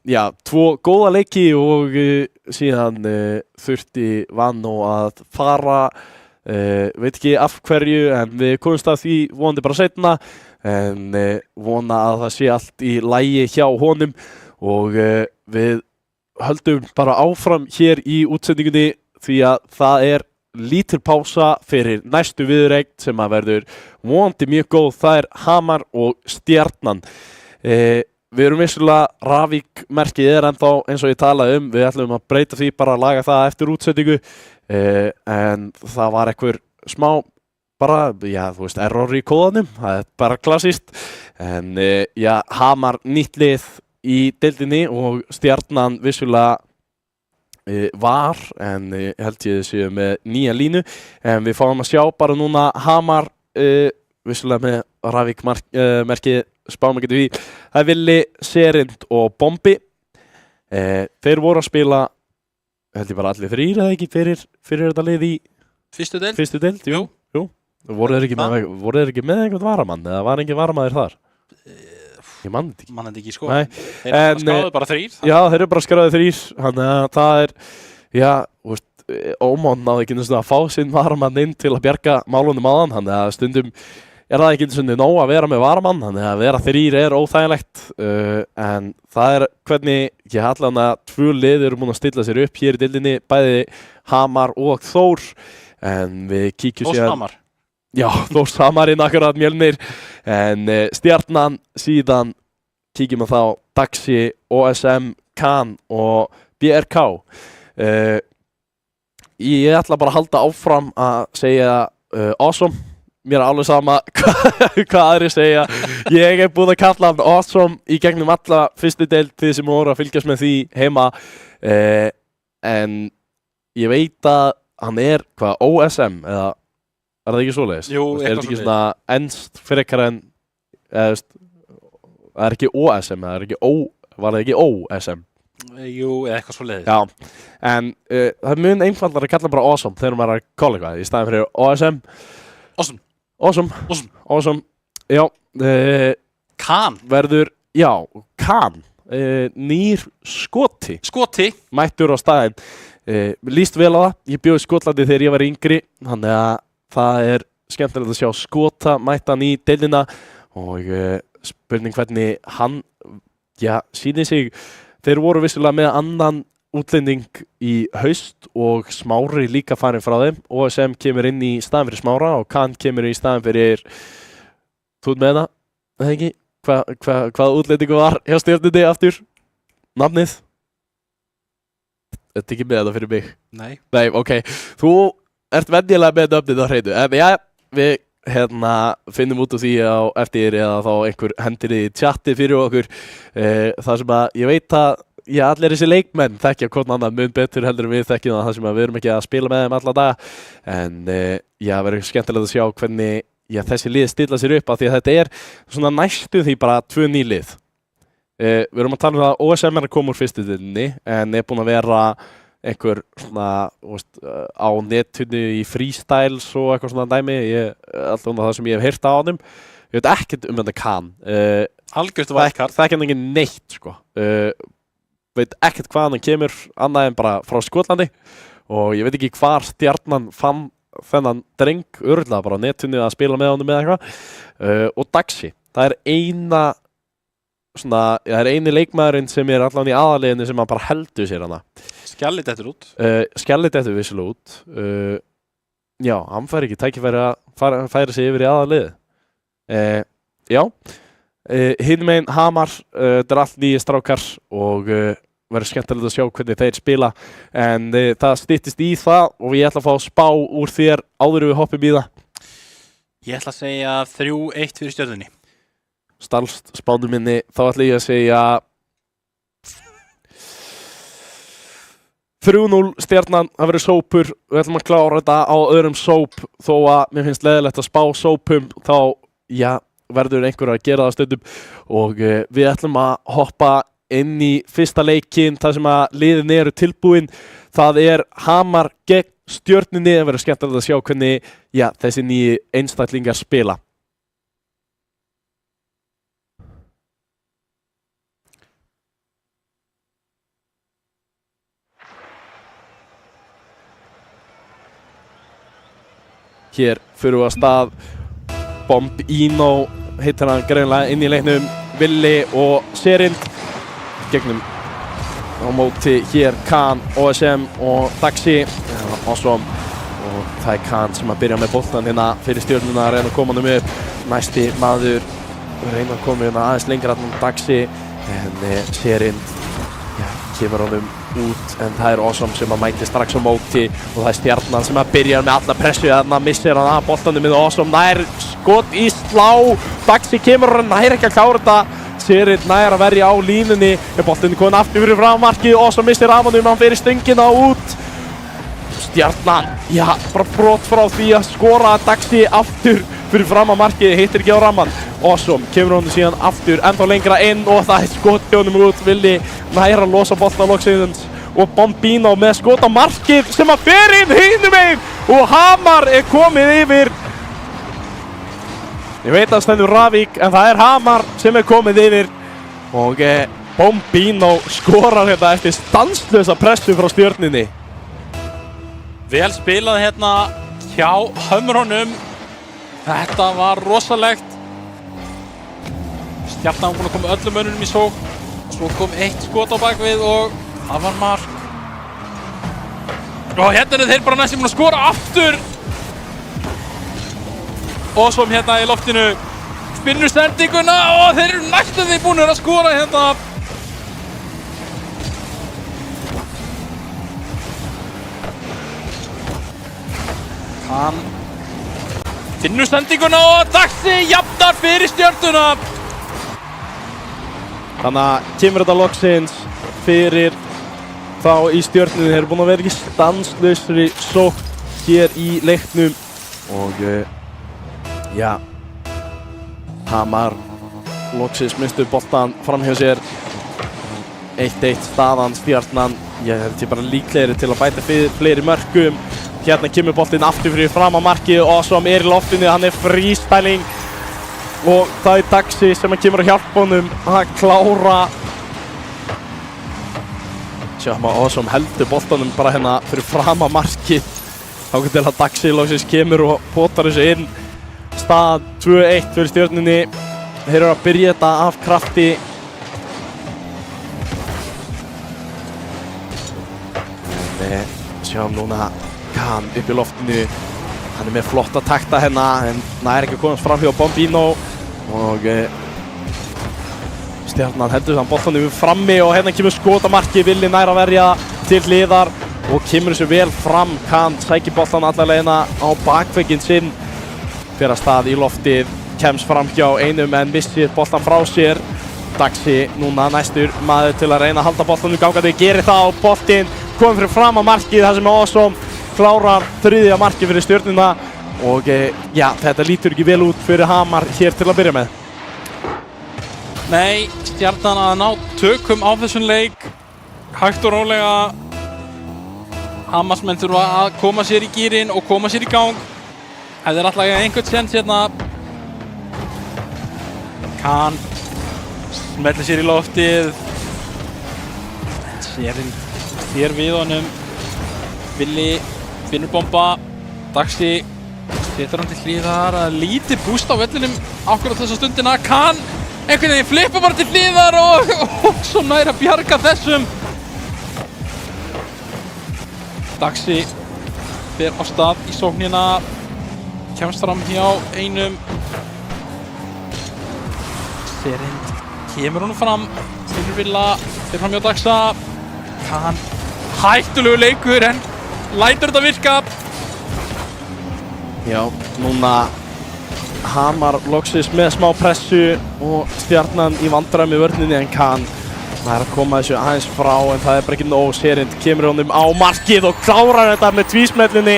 já, 2 góða leiki og síðan þurfti Vannó að fara, veit ekki af hverju, en við komumst að því vonandi bara seinna, en vona að það sé allt í lagi hjá honum og við höldum bara áfram hér í útsendingunni því að það lítil pása fyrir næstu viðureign sem að verður vonandi mjög góð, það Hamar og Stjarnan. við erum vissulega Ravík merkið ennþá eins og ég talaði við ætlum að breyta því bara að laga það eftir útsetningu en það var einhver smá bara, já þú veist, error í kóðanum, það bara klassískt en já, Hamar nýtt lið í deildinni og Stjarnan vissulega var, en held ég séu með nýja línu en við fáum að sjá bara núna Hamar vissulega með Ravík merkið spáum ekki því það Villi, Serind og Bombi þeir voru að spila held ég bara allir þrír eða ekki fyrir þetta lið í fyrstu deild, jú. Voru þeir ekki með einhvern varamann eða var engin varamaður þar? Ég mann þetta ekki sko. Þeir skráðu bara þrír. Já, þeir eru bara skráðu þrír. Þannig að það já, Ómon náði ekki að fá sinn varamann inn til að bjarga málunum áðan. Þannig að stundum það ekki nóg að vera með varamann. Þannig að vera þrír óþægilegt. En það hvernig, ég allan að 2 lið eru búin að stilla sér upp hér í deildinni, bæði Hamar og Þór. En við kíkjum síðan. Hamar. Já, Þórs Hamarinn akkurat Mjölnir en Stjarnan síðan kíkjum að þá Daxi, OSM, Kan og BRK ég ætla bara að halda áfram að segja awesome, mér alveg sama hvað aðri segja ég búin að kalla hann awesome í gegnum alla fyrstu deild þið sem voru að fylgjast með því heima en ég veit að hann hvað, OSM eða er það ekki svoleiðis? Jú, eitthvað ekki svona ennst frekar en það ekki OSM var það ekki OSM? Jú, eitthvað svoleiðis. Já, en það er mjög einfaldar að kalla bara awesome þegar maður er að kalla eitthvað í staðin fyrir OSM. Awesome. Já. Kan. Verður, já, Kan. Nýr Skoti. Mættur á staðinn. Líst vel á það. Ég bjó í Skotlandi þegar ég var yngri, þannig að það skemmtilegt að sjá Skota mættan í deildina og spurning hvernig hann sýnir sig. Þeir voru vissulega með annan útlending í haust og Smári líka farin frá þeim og sem kemur inn í staðin fyrir Smára og Kan kemur í staðin fyrir þú með það, eða ekki? Hvað útlendingu var hjá Stjörnunni aftur? Nafnið? Þetta ekki með það fyrir mig? Nei, ok. Þú ert venjulega með nöfnið á hreinu, en já, við finnum út úr því á eftir eða þá einhver hendir í chati fyrir okkur þar sem að ég veit að allir þessi leikmenn þekkja hvort annan mun betur heldur en við þekkjum það sem að við erum ekki að spila með þeim alla daga en verður skemmtilegt að sjá hvernig þessi lið stilla sér upp af því að þetta svona næstu því bara 2 ný lið við erum að tala um það að OSM að koma úr fyrstu deildinni en búin að vera einhver svona á netinu í freestyles og eitthvað svona dæmi alltaf það sem ég hef heyrt á honum ég veit ekkert þetta Kan algjört wildcard það ekki neitt sko veit ekkert hvað hann kemur annað en bara frá Skotlandi og ég veit ekki hvar Stjarnan fann þennan dreng örugglega bara á netinu að spila með honum eða eitthvað og Daxi, það eini leikmaðurinn sem allan í aðaliðinu sem hann bara heldur sér hana Skjalli dettur út Skjalli dettur vissulega út já, hann fær ekki tækifæri að færa sig yfir í aðalið já hinn megin Hamar þetta allt nýja strákar og verður skemmtilegt að sjá hvernig þeir spila en það styttist í það og ég ætla að fá spá úr þér áður við hoppum í það Ég ætla að segja 3-1 fyrir Stjörnunni Stalst spánu minni þá ætla ég að segja 3-0 Stjarnan, það verður sópur við ætlum að klára þetta á öðrum sóp þó að mér finnst leiðilegt að spá sópum þá, verður einhver að gera það stundum og við ætlum að hoppa inn í fyrsta leikinn þar sem að liðin eru tilbúin það Hamar gegn Stjörnunni það verður skemmtilegt að sjá hvernig þessi nýju einstaklingar spila Hér fyrir við að stað Bombino heitir hann greinlega inn í leiknum Villi og Serind gegnum á móti hér Kan, OSM og Daxi Awesome og það Kan sem að byrja með boltan hérna fyrir Stjörnuna að reyna að koma hann upp næsti maður reyna að koma hérna aðeins lengra Daxi en Serinn kemur honum út en það er Awesome sem að mæti strax á móti og það er Stjarnan sem að byrja með alla pressu þarna missir hann að boltanum með Awesome nær skot í slá Daxi kemur og nær ekki að klára þetta Serinn nær að verja á línunni boltin komin aftur fyrir frammarkið Awesome missir af honum hann fyrir stöngina út Stjarnan, bara brot frá því að skora Daxi aftur fyrir fram að markið, hittir ekki á ramman Awesome, kemur honum síðan aftur ennþá lengra inn og það er skot honum út Villi nær að losa boltan loksins og Bombino með skot á markið sem að fer inn hinum megin og Hamar er komið yfir ég veit að stendur Ravík en það er Hamar sem er komið yfir og Bombino skorar hérna eftir stanslösa pressu frá Stjörnunni Vel spilað hérna hjá Hömrunum Þetta var rosalegt Stjarnan var búin að koma öllum mönnunum í sókn Svo kom eitt skot á bakvið og það var mark Og hérna eru þeir bara næstum búin að skora aftur Awesome hérna í loftinu Finnur sendinguna og þeir eru næstum því búin að skora hérna Hann Finnur sendinguna og Daxi jafnar fyrir Stjörnuna Þannig að kemur þetta loksins fyrir þá í Stjörnunni þeir eru búin að vera í stanslausri sókn hér í leiknum og Hamar loksins mistu boltan fram hjá sér 1-1 staðan Stjarnan ég held ég bara líklegri til að bæta fleiri mörkum Hérna kemur boltinn aftur fyrir fram á markið Awesome er í loftinu, hann er freestyling og það er Daxi sem kemur að hjálpa honum að klára Sjáum að Awesome heldur boltanum bara hérna fyrir fram á markið þá til að Daxi loksins kemur og potar þessu inn stað 2-1 fyrir Stjörnunni þeir eru að byrja þetta af krafti sjáum núna Khan upp í loftinu hann er með flotta takta hérna en nær ekki að komast fram hjá Bombino og Stjarnan heldur þann boltanum frammi og hérna kemur skotamarki Villi nær að verja til hliðar og kemur þessu vel fram Khan sækir boltan alla leiðina á bakvegginn sinn fyrir að stað í loftið kemst fram hjá einum en missir boltan frá sér Daxi núna næstur maður til að reyna að halda boltanum gangandi gerir það og boltinn komið fyrir fram á markið þar sem er Awesome klárar þriðja markið fyrir Stjörnuna og þetta lítur ekki vel út fyrir Hamar hér til að byrja með. Nei, Stjarnan að ná tökum á þessum leik hægt og rólega Hamarsmenn þurfa að koma sér í gírinn og koma sér í gang ef þeir alltaf einhvern séns hérna Khan smellir sér í loftið Serinn sér við honum Villi finnur bomba Daxi setur hann til hliðar að lítið búst á vellinum akkurat þessa stundina Khan einhvern veginn flippa bara til hliðar og svo nær að bjarga þessum Daxi fer á stað í sóknina kemst fram hjá einum Serinn kemur honum fram finnur Villa fer fram hjá Daxa Khan hættulegu leikur en lætur þetta virka Já, núna Hamar loksins með smá pressu og Stjarnan í vandræðum í vörninni en Khan það er að koma þessu aðeins frá en það er bara ekki nóg Serinn kemur honum á markið og klárar þetta með tvísmellinni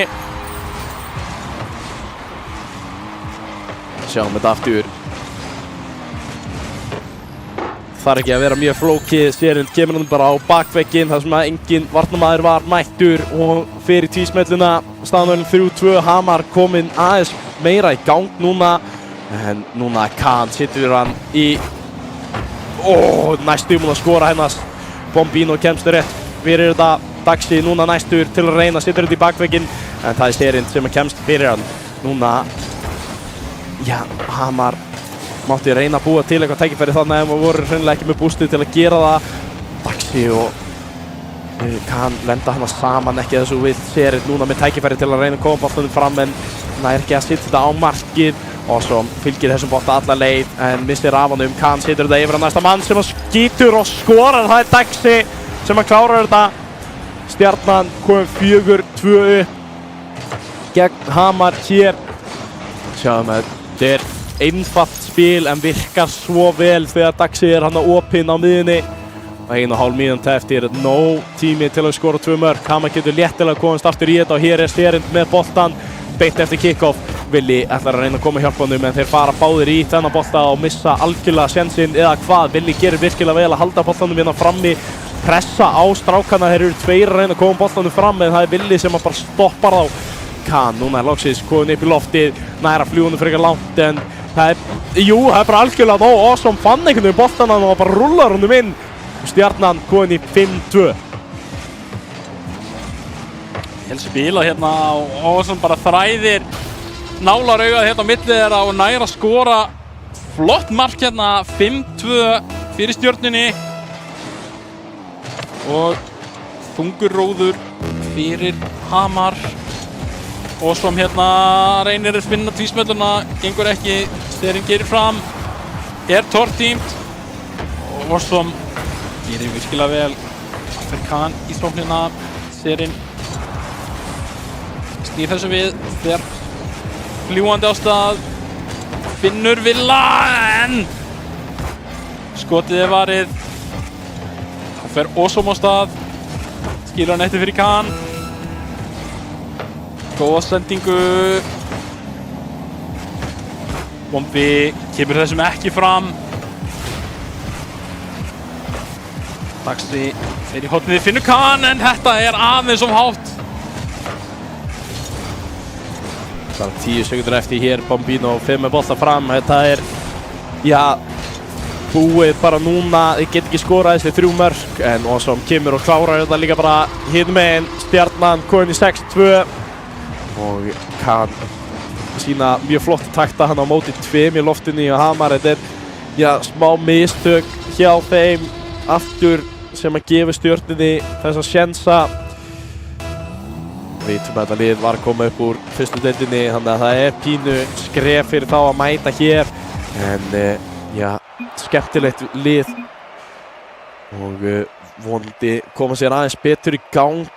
Sjáum þetta aftur þarf ekki að vera mjög flókið Serinn kemur hann bara á bakvegginn þar sem að engin varnarmaður var mættur og fyrir tvísmellina staðan 3-2 Hamar kominn aðeins meira í gang núna en núna Khan situr hann í næstum að skora hennast Bombino kemst rétt fyrir þetta Daxi núna næstur til að reyna situr þetta í bakvegginn en það er Serinn sem kemst fyrir hann núna Hamar mátti reyna að búa til eitthvað tækifæri þannig að voru hreinlega ekki með bústið til að gera það Daxi og Khan lenda hana saman ekki þessu vill Serinn núna með tækifæri til að reyna að koma boltanum fram en það er ekki að setja þetta á markið og svo fylgir þessum bolta alla leið en missir af honum. Khan setur þetta yfir á næsta mann sem skýtur og skorar. Það er Daxi sem klárar þetta. Stjarnan kom 4-2 upp gegn Hamar hér. Sjáum að þetta er einfalt spil en virkar svo vel þegar Daxi er hann opinn á miðjunni. 1,5 mínúta eftir, nóg tími til að skora 2 mörk. Hamar getur léttilega komast aftur í þetta og hér er Serind með boltan beint eftir kick-off. Willi ætlar að reyna að koma að hjálpa honum en þeir fara báðir í þennan bolta og missa algjörlega sénsinn eða hvað. Willi gerir virkilega vel að halda boltanum hérna frammi, pressa á strákana. Þeir eru 2 að reyna að koma boltanum fram en það er Willi sem bara stoppar þá. Khan, núna er loksins komin upp í loftið, næra fljúinu frekar langt en það er bara algjörlega nóg. Awesome fann einhvern veginn boltan og bara rullar honum inn. Stjarnan komin í 5-2. Vel spilað hérna og sem bara þræðir nálar augað hérna á milli þeirra og nær að skora flott mark hérna 5-2 fyrir Stjörnunni og þungur róður fyrir Hamar. Og som hérna reynir að finna tvísmelluna, gengur ekki, Sterin gerir fram, er tortímt og som gerir virkilega vel. Fyrir Khan í sóknina, Sterin snýr þessu við, fer fljúandi á stað, finnur Villa en skotið er varið. Það fer Awesome á stað, skilur hann eftir fyrir Khan. Góða sendingu. Bombi kemur þessum ekki fram. Daxi fer í hornið, finnur Khan en þetta er aðeins of hátt. Það er 10 sekundur eftir hér, Bombino 5 með bolta fram. Þetta er, búið bara núna, þið get ekki skorað þessi 3 mörk en Awesome kemur og klárar þetta líka bara hinum megin. Stjarnan komin í 6-2 og Khan sína mjög flott takta hann á móti 2 í loftinu og Hamar. Þetta er smá mistök hjá þeim aftur sem að gefa Stjörnunni þessa sjensa. Við vitum að þetta lið var að koma upp úr fyrstu deildinni þannig að það er pínu skref fyrir þá að mæta hér en skemmtilegt lið og vonandi koma sér aðeins betur í gang.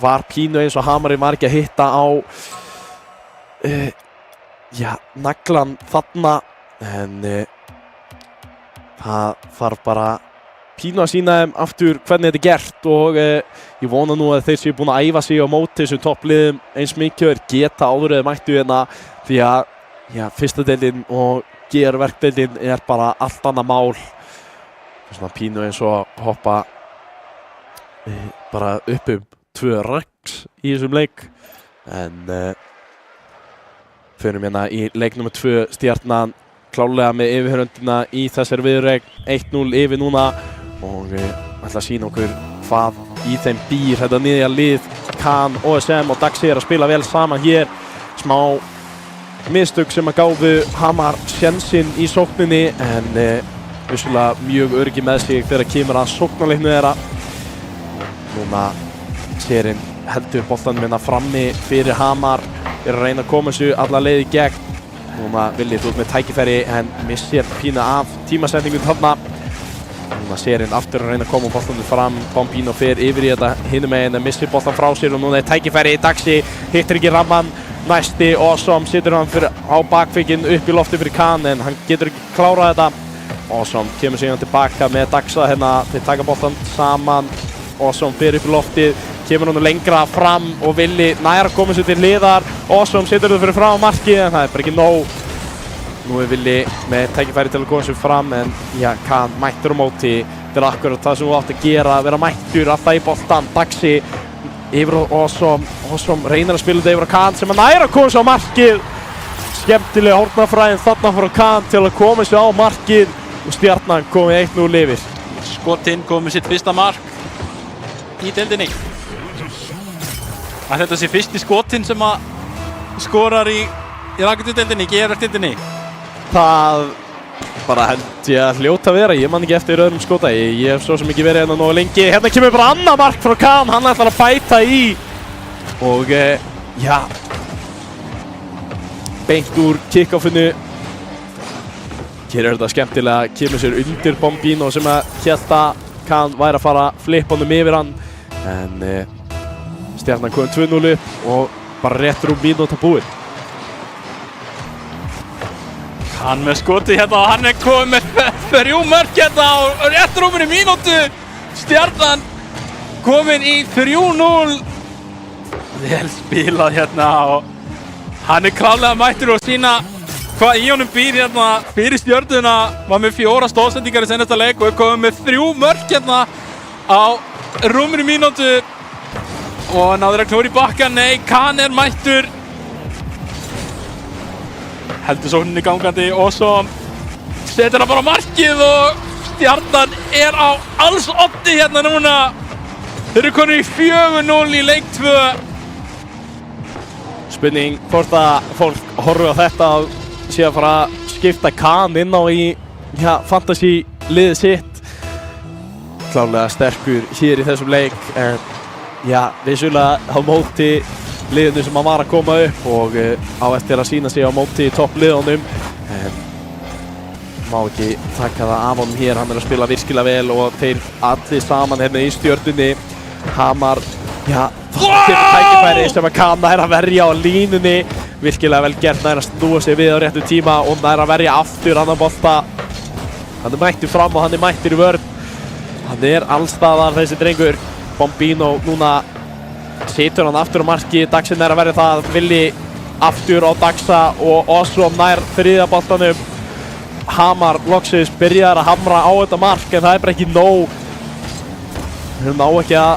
Var pínu eins og Hamar var ekki að hitta á naglan þarna en það þarf bara pínu að sýna þeim aftur hvernig þetta er gert og ég vona nú að þeir séu búin að æfa sig á móti þessum toppliðum eins mikið og geta áður eða mættu hérna því að fyrsta deildin og GR-verkdeildin er bara allt annað mál. Svona pínu eins og hoppa bara upp 2 regs í þessum leik en förum hérna í leik nr. 2. Stjarnan klálega með yfirhöndina í þessari viðureign 1-0 yfir núna og ætla að sýna okkur hvað í þeim býr þetta nýja lið. Khan, OSM og Daxi er að spila vel saman hér. Smá mistök sem að gáfu Hamar sjensinn í sókninni en vissulega mjög öryggi með sig þegar kemur að sóknarleiknu þeirra. Núna Serinn heldur boltanum hérna frammi fyrir Hamar, er að reyna að koma þessu alla leið í gegn. Núna Willi út með tækifæri en missir pína af tímasendingun þarna. Núna Serinn aftur að reyna að koma boltanum fram, Bombino fer yfir í þetta hinum megin en missir boltan frá sér og núna er tækifæri. Daxi hittir ekki ramman, næsti Awesome situr hann á bakfinginn upp í lofti fyrir Khan en hann getur ekki klárað þetta. Awesome kemur síðan tilbaka með Daxa hérna, þeir taka boltan saman. Awesome fer upp í loftið, kemur hann lengra fram og Willi nær að koma sér til hliðar. Awesome setur þetta fyrir frá markið en það er bara ekki nóg. Nú er Willi með tækifæri til að koma sér fram en Khan mættur á móti. Þetta er akkurat það sem þú átt að gera, vera mættur alltaf í boltan. Daxi yfir á Awesome, Awesome reynir að spila þetta yfir á Khan sem nær að koma sér á markið. Skemmtilega hornafræðin þarna frá Khan til að koma sér á markið og Stjarnan komið 1-0 yfir. Skotinn komið sitt fyrsta mark í deildinni. Að þetta sé fyrsti skotinn sem að skorar í Raketdeildinni, GR-deildinni. Það bara held ég að hljóta að vera, ég man ekki eftir öðrum skota. Ég hef svo sem ekki verið hérna nógu lengi. Hérna kemur bara annað mark frá Khan, hann ætlar að bæta í. Og beint úr kick-offinu. Hér þetta skemmtilega, kemur sér undir Bombino sem að hélt að Khan væri að fara að flippa honum yfir hann. En Stjarnan kom 2-0 upp og bara rétt rúm mínúta búinn. Khan með skoti hérna og hann komið með 3 mörk hérna á rétt rúminu mínútu. Stjarnan komin í 3-0. Vel spilað hérna og hann klárlega mættur og sína hvað í honum býr hérna fyrir Stjörnuna. Var með 4 stóðsendingar í seinasta leik og komið með 3 mörk hérna á rúminu mínútu og náður að knúra í bakkan. Nei, Khan mættur. Heldur sókninni gangandi og svo setur hann bara markið og Stjarnan á alls oddi hérna núna. Þeir eru konur í 4-0 í leik 2. Spurning hvort að fólk horfi á þetta og sé að fara að skipta Khan inn á í fantasy liðið sitt. Klárlega sterkur hér í þessum leik en vissulega á móti liðinu sem hann var að koma upp og á eftir að sína sig á móti toppliðunum en má ekki taka það af honum hér. Hann að spila virkilega vel og þeir allir saman hérna í Stjörnunni. Hamar, það kemur tækifæri sem að Khan að verja á línunni. Virkilega vel gert, að snúa sig við á réttum tíma og að verja aftur annan bolta. Hann mættur fram og hann mættur í vörn. Hann allstaðar þessi drengur. Bombino núna situr hann aftur á marki. Daxinn að verja það, Villi aftur á Daxa og Osrom nær þriðja boltanum. Hamar loksins byrjar að hamra á þetta mark en það bara ekki nóg. Þeir ná ekki að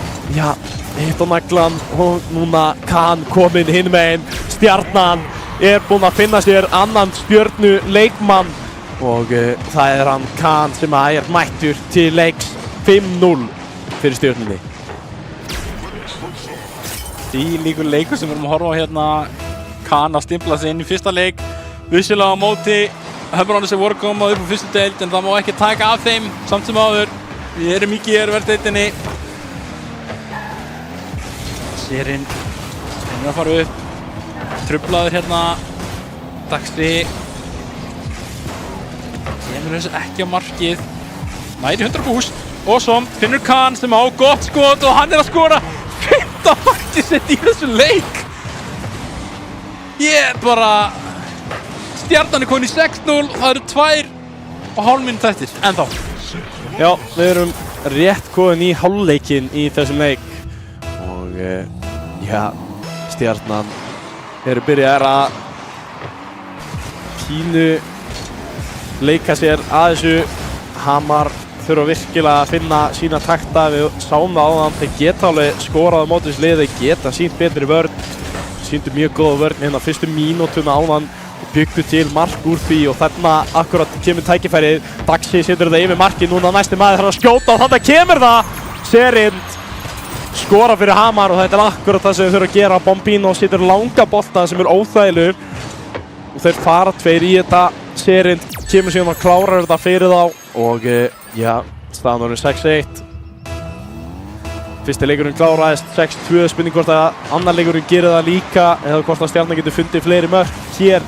hitt á naglan og núna Khan kominn hinn megin. Stjarnan búinn að finna sér annan Stjörnu leikmann og það hann Khan sem að mættur til leiks 5-0 fyrir Stjörnunni. Þvílíkur leikur sem við erum að horfa á hérna. Khan að stimpla sig inn í fyrsta leik. Vissulega á móti Höfrunum sem voru komað upp á fyrstu deild en það má ekki taka af þeim samt sem áður. Við erum ekki í verðdeildinni. Sérinn að fara upp. Truflaður hérna. Daxi kemur þessu ekki á markið. Næri 100 búst. Og svo finnur Khan sem á gott skot og hann að skora 5. markið sitt í þessu leik. Stjarnan komin í 6-0 og það eru 2,5 mínútur eftir ennþá. Já, við erum rétt komin í hálfleikinn í þessum leik og Stjarnan byrjar að pínu leika sér að þessu. Hamar þurfa virkilega að finna sína takta. Við sáum það áðan, þeir geta alveg skorað á móti þessu liði, þeir geta sínt betri vörn. Sýndu mjög góða vörn hérna fyrstu mínútuna áðan. Byggdu til mark úr því og þarna akkurat kemur tækifærið. Daxi setur þetta yfir markið, núna næsti maður þarf að skjóta og þarna kemur það! Serind skora fyrir Hamar og þetta akkurat það sem þau þurfa að gera. Bombino setur langa bolta sem óþægilegur og þeir fara 2 í þetta. Serind kemur síðan og klárar þetta fyrir þá og staðan orðin 6-1. Fyrsti leikurinn kláraðist 6-2, spurning hvort að annar leikurinn gerir það líka eða hvort að Stjarnan getur fundið fleiri mörk hér.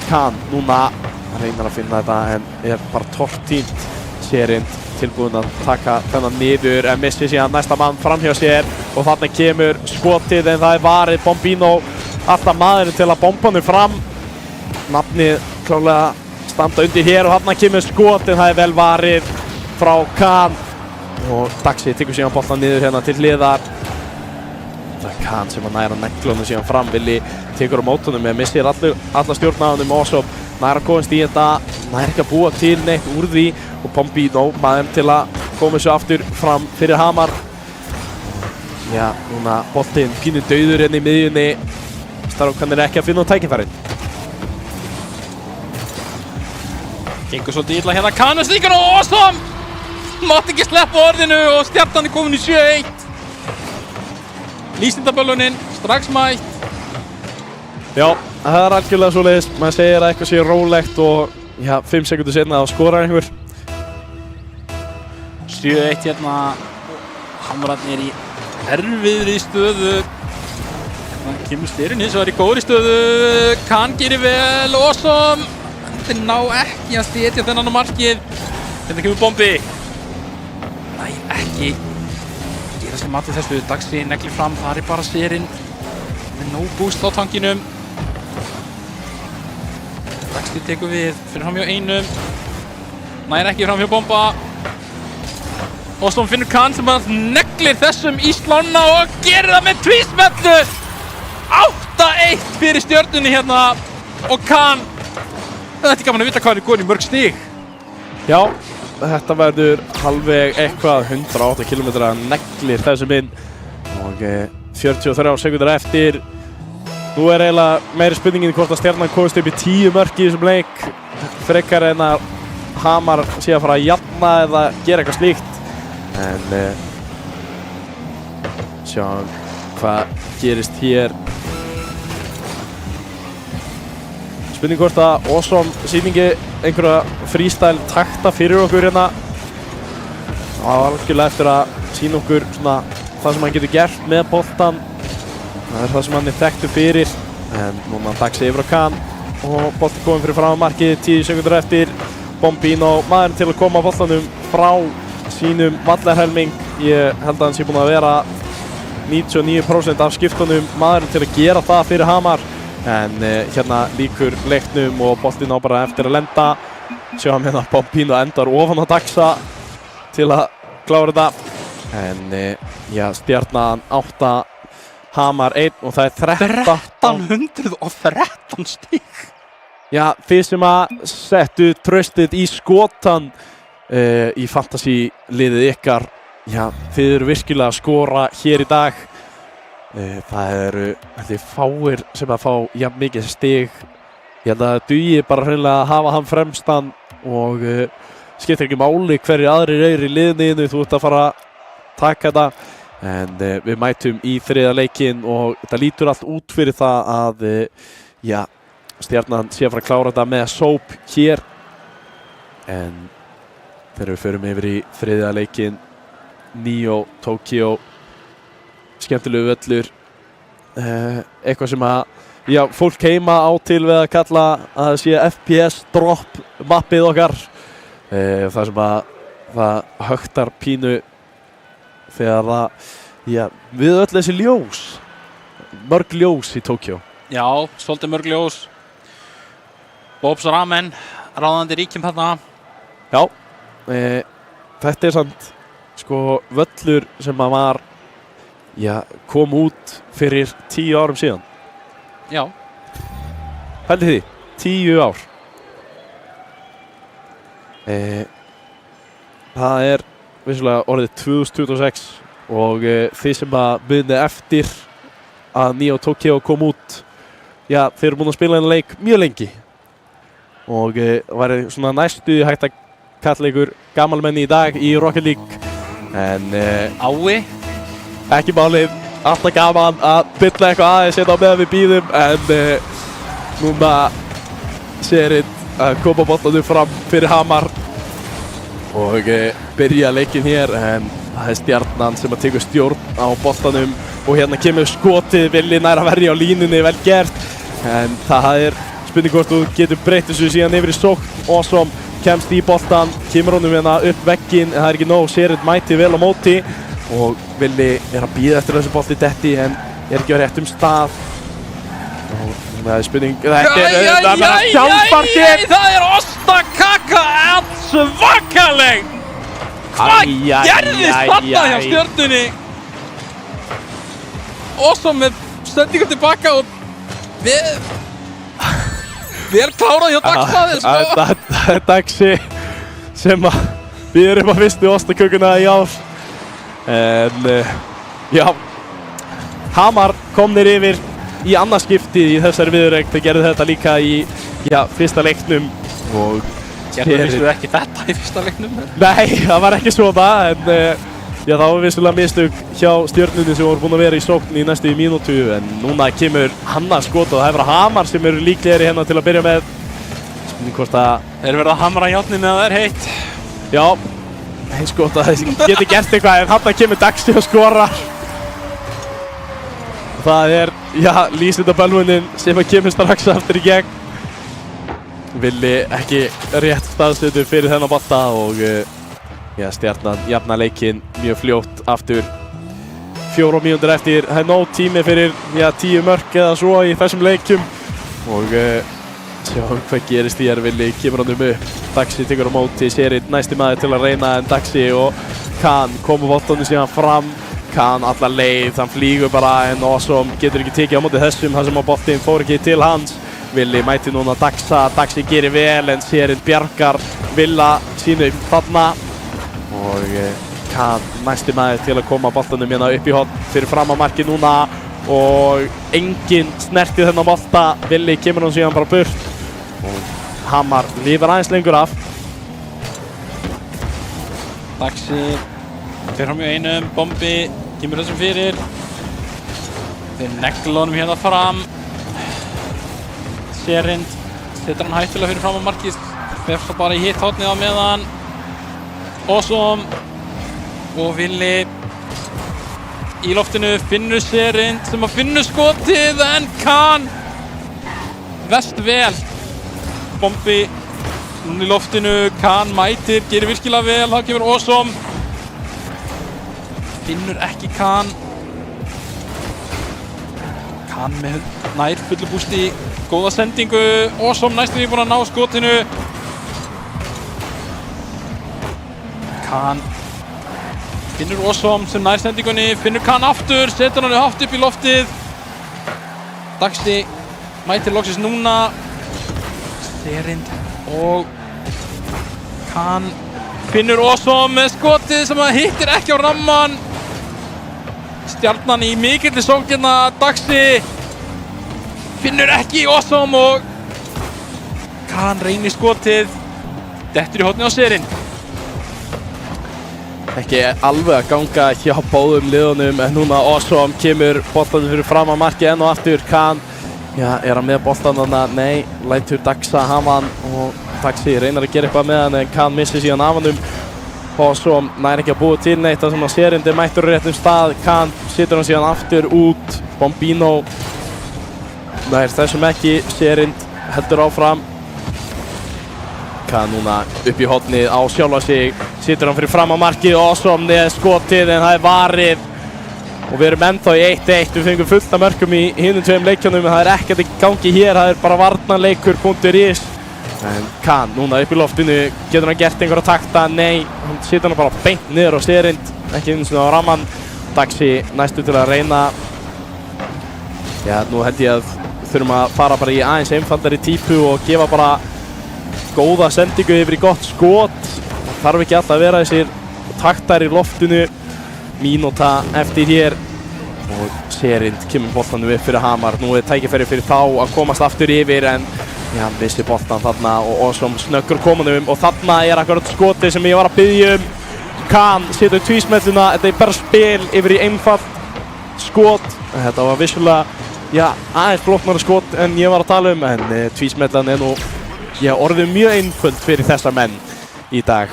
Khan núna reynar að finna þetta en bara tortímt. Serind tilbúinn að taka þennan niður en missir síðan næsta mann framhjá sér og þarna kemur skotið en það varið. Bombino alltaf maðurinn til að bomba hann fram. Nafnið klálega standa undir hér og þarna kemur skotið, það vel varið frá Khan. Og Daxi tekur síðan boltan niður hérna til hliðar. Það Khan sem að næra neglunum síðan fram. Villi tekur á mótunum en missir alla stjórn á honum og svo næra komast í þetta. Næra ekki að búa til neitt úr því og Bombino maður til að koma svo aftur fram fyrir Hamar. Núna boltinn pínu dauður hérna í miðjunni. Strákan ekki að finna tækifærin. Gengur svolítið illa hérna. Khan með stíkan og Ossom! Mátti ekki sleppa orðinu og Stjarnan komin í 7-1. Lýsindaböllunin strax mætt. Já, það algjörlega svoleiðis. Maður segir að eitthvað sé rólegt og 5 sekúndur seinna þá skorar einhver. 7-1 hérna. Hamrarnir í erfiðri stöðu. Það kemur styrun hins vegar í góðri stöðu. Kann gerir vel. Awesome. Þeir ná ekki að setja þennan á markið. Þetta kemur bombi. Næ, ekki gera sér mat í þessu. Daxi neglir fram. Það bara styrun. Með no boost á tankinum. Daxi tekur við. Fyrir fram hjá einum. Nær ekki fram hjá bomba. Awesome finnur Kann sem að neglir þessum í slána og gerir það með tvísmellu. 8-1 fyrir Stjörnunni hérna og Kann. Þetta er gaman að vita hvað hann er góður í mörg stig. Já, þetta verður halvveg eitthvað 108 km neglir þessum inn og 43 sekúndur eftir. Nú er eiginlega meiri spurningin hvort að Stjarnan komist upp í 10 mörk í þessum leik. Frekar en að Hamar sé að fara að jafna eða gera eitthvað slíkt. En sjáum hvað gerist hér. Spurning hvort að Awesome sýningi einhverja freestyle takta fyrir okkur hérna. Það var algjörlega eftir að sýna okkur svona það sem hann getur gert með boltan. Það er það sem hann er þekktur fyrir. En núna Daxi yfir á Kann og bolti kominn fyrir fram á markið 10 sekundur eftir. Bombino, maðurinn til að koma boltanum frá sínum vallarhelming. Ég held að hann sé búinn að vera 99% af skiptunum maðurinn til að gera það fyrir Hamar. En hérna líkur leiknum og boltinn á bara eftir að lenda. Sjáum hérna Bombino endar ofan á Daxa til að klára þetta. En já, Stjarnan 8, Hamar 1 og það er 1313 stík. Já, þið sem að settu traustið í skotan í fantasy-liðið ykkar, já, þið eru virkilega að skora hér í dag. Það eru fáir sem að fá jafn mikið stig. Ég held að það dugi bara hreinlega að hafa hann fremstan og skiptir ekki máli hverju aðrir eru í liðinu, þú ert að fara að taka þetta. En við mætum í þriðja leikinn og þetta lítur allt út fyrir það að já, Stjarnan sé að fara að klára þetta með sóp hér. En þegar við förum yfir í þriðja leikinn, Neo Tokyo, skemmtilegu völlur, eitthvað sem að, já, fólk heima á til við að kalla að það sé FPS drop mappið okkar, það sem að það högtar pínu þegar það, já, við öll þessi ljós, mörg ljós í Tokyo. Já, svolítið mörg ljós. Bob's Ramen, ráðandi ríkjum þarna. Já, þetta er samt sko völlur sem að var, já, kom út fyrir 10 árum síðan. Já. Pældi því, 10 ár. Það er vissulega orðið 2026 og þið sem að muni eftir að Neo Tokyo kom út, já, þeir eru búin að spila þennan leik mjög lengi. Og væri svona næstu hægt að kalla ykkur gamalmenni í dag í Rocket League. En Ái. ekki málið, alltaf gaman að bylla eitthvað aðeins hérna á meðan við bíðum. En núna Serinn að koma boltanum fram fyrir Hamar og byrja leikinn hér. En það er Stjarnan sem að tekur stjórn á boltanum og hérna kemur skotið, Villi nær að verja á línunni, vel gert. En það er spurning hvort þú getur breytt þessu síðan yfir í sókn. Awesome kemst í boltan, kemur honum hérna upp vegginn, en það er ekki nóg. Serinn mæti vel á móti og Villi er að bíða eftir þessu bolti detti en er ekki á réttum stað. Og það er spurning, þetta er bara sjálfsparkir. Það er ostakaka svakaleg. Hvað gerðist þarna hjá Stjörnunni? Awesome með sendingum tilbaka og vel klárað hjá Dagsmaður, sko. Það er Daxi sem að býður upp á fyrstu ostakökuna í ár. En já, Hamar komnir yfir í annað skipti í þessari viðureign. Þeir gerðu þetta líka í, já, fyrsta leiknum og gerðu vissu ekki þetta í fyrsta leiknum? Nei, það var ekki svona, en já, það var vissulega mistök hjá Stjörnunni sem voru búin að vera í sókn í næstu mínútu. En núna kemur hann að skota og það er Hamar sem eru líklegri hérna til að byrja með. Spurning hvort að þeir verða að hamra járnið með að það er heitt. Já, eins gott að það geti gert eitthvað en hann kemur Daxi og skorar. Það er lýsindabölvunin sem að kemur strax aftur í gegn. Villi ekki rétt staðstöðu fyrir þennan bolta og Stjarnan jafna leikinn mjög fljótt aftur. 4 mínútur eftir, það nóg tími fyrir 10 mörk eða svo í þessum leikjum og sjáum hvað gerist hér. Villi kemur honum upp, Daxi tekur á móti, Sherin næsti maður til að reyna en Daxi og Khan koma boltanum síðan fram. Khan alla leið, hann flýgur bara en Awesome getur ekki tekið á móti þessum þar sem að boltinn fór ekki til hans. Villi mæti núna Daxa, Daxi gerir vel en Sherin bjargar Villa sínu þarna og Khan næsti maður til að koma boltanum hérna upp í horn fyrir fram að marki núna og enginn snertið þennan bolta. Villi kemur hann síðan bara burt og Hamar lifir aðeins lengur af. Daxi fer fram í einum, Bombi kemur þessum fyrir. Þeir negla honum hérna fram. Sherin setur hann hættulega fyrir fram á markið. Fer svo bara í hitt hornið á meðan. Awesome og Villi í loftinu finnur Sherin sem að finnur skotið en Khan verst vel. Bombi núna í loftinu, Khan mætir, gerir virkilega vel, þá kemur Awesome. Finnur ekki Khan. Khan með nær fullu bústi, góða sendingu. Awesome næstum því búinn að ná skotinu. Khan finnur Awesome sem nær sendingunni, finnur Khan aftur, setur hann hátt upp í loftið. Daxi mætir loksins núna. Sherin og Khan finnur Awesome með skotið sem að hittir ekki á ramman. Stjarnan í mikilli sókn hérna, Daxi finnur ekki Awesome og Khan reynir skotið, dettur í hornið á Sherin. Ekki alveg að ganga hjá báðum liðunum en núna Awesome kemur boltanum fyrir fram að marki enn og aftur. Khan er hann með boltan þarna? Nei, lætur Daxa hafa hann og Daxi reynar að gera eitthvað með hann en Khan missir síðan af hannum. Awesome nær ekki að búa til neitt þar sem að Sherin mættur á réttum stað. Khan setur hann síðan aftur út. Bombino nær þessum ekki, Sherin heldur áfram. Khan núna upp í hornið á sjálfa sig, setur hann fyrir fram á markið. Awesome neð skotið en það er varið og við erum ennþá í 1-1. Við fengum fullt af mörkum í hinum tveim leikjunum en það er ekkert í gangi hér, það er bara varnarleikur.is. En Khan núna upp í loftinu, getur hann gert einhverja takta? Nei, hann setur hann bara beint niður á Sherin, ekki eins og á ramman. Daxi næstu til að reyna. Nú held ég að þurfum að fara bara í aðeins einfaldari típu og gefa bara góða sendingu yfir í gott skot. Það þarf ekki alltaf að vera þessir taktar í loftinu. Mínúta eftir hér og Sherin kemur boltanum upp fyrir Hamar. Nú er tækifæri fyrir þá að komast aftur yfir en hann vissi boltan þarna og Awesome snöggur komunum og þarna er akkurat skotið sem ég var að biðja um. Khan setur tvísmelluna, þetta er bara spil yfir í einfalt skot. Þetta var vissulega aðeins flóknara skot en ég var að tala um en tvísmellan er nú orðið mjög einföld fyrir þessa menn í dag.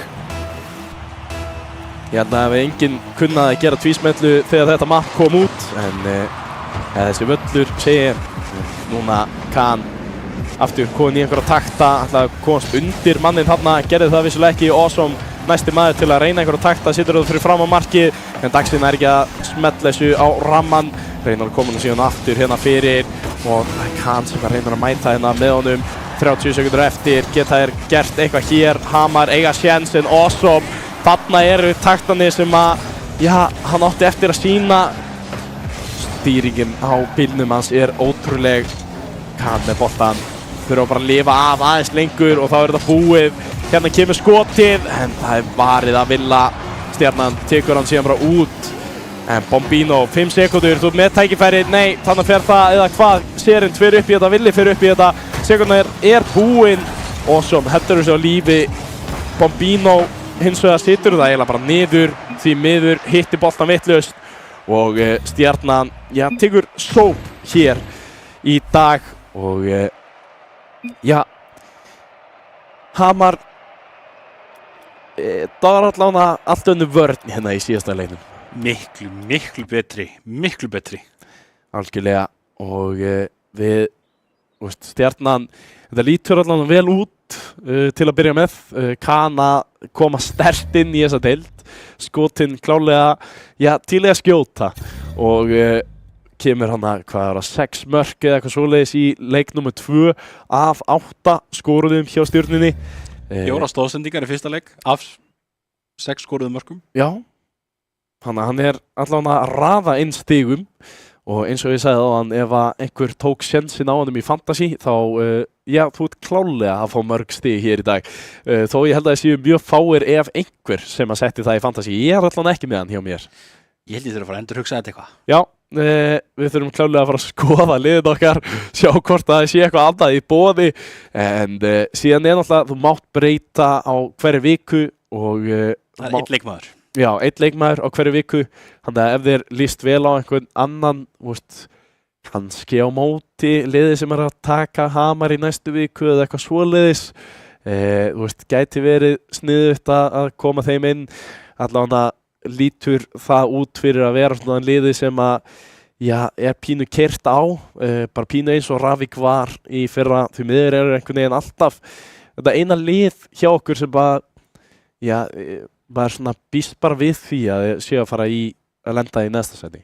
Ég held að enginn kunnaði að gera tvísmellu þegar þetta mapp kom út en þessi völlur segir núna Khan aftur komin í einhverja takta, ætlaði að komast undir mannin þarna, gerði það vissulega ekki. Awesome næsti maður til að reyna einhverja takta, situr það fyrir fram á markið en Daxi er ekki að smetla þessu á ramman. Reynar að koma hann síðan aftur hérna fyrir og Khan sem reynar að mæta hérna með honum. 30 sekundur eftir, geta þér gert eitthvað hér. Hamar eiga séns en Awesome, þarna eru taktanir sem að hann átti eftir að sína. Stýringin á bílnum hans er ótrúleg. Khan með boltan, þurfa bara að lifa af aðeins lengur og þá er þetta búið. Hérna kemur skotið en það er varið að Villa. Stjarnan tekur hann síðan bara út. En Bombino, 5 sekundur, þú ert með tækifæri, nei, þannig fer það eða hvað. Sherin fer upp í þetta, Villi fer upp í þetta. Sekundar er búinn. Awesome heldur þessu á lífi. Bombino hins vegar situr það eiginlega bara niður, því miður hitti boltan vitlaust og Stjarnan tekur sóp hér í dag og Hamar það var allavega allt önnur vörn hérna í síðasta leiknum. Miklu betri. Algjörlega og við, Stjarnan, þetta lítur allan vel út til að byrja með. Kana koma sterkt inn í þessa deild, skotin klálega, til að skjóta og kemur hann að 6 mörk eða eitthvað svoleiðis í leik nummer 2 af 8 skoruðum hjá Stjörnunni. 4 stóðsendingar í fyrsta leik af 6 skoruðum mörkum. Já, hann er allavega að raða inn stigum og eins og ég sagði áðan, ef að einhver tók sjensin á honum í fantasy þá, þú ert klálega að fá mörg stig hér í dag. Þó ég held að það séu mjög fáir ef einhver sem að setti það í fantasy. Ég er allavega ekki með hann hjá mér. Ég held ég þurfa að fara að endurhugsa þetta eitthvað. Já, við þurfum klálega að fara að skoða liðin okkar, sjá hvort það sé eitthvað annað í boði, en síðan er náttúrulega, þú mátt breyta á hverju viku og það er einn leikmaður. Já, einn leikmaður á hverju viku, þannig að ef þér líst vel á einhvern annan, kannski á móti liði sem er að taka Hamar í næstu viku eða eitthvað svoleiðis, gæti verið sniðugt að koma þeim inn. Allavega lítur það út fyrir að vera svona liði sem að er pínu keyrt á, bara pínu eins og Ravík var í fyrra. Því miður eru einhvern veginn alltaf þetta eina lið hjá okkur sem bara maður svona býst bara við því að séu að fara að lenda í næsta sæti.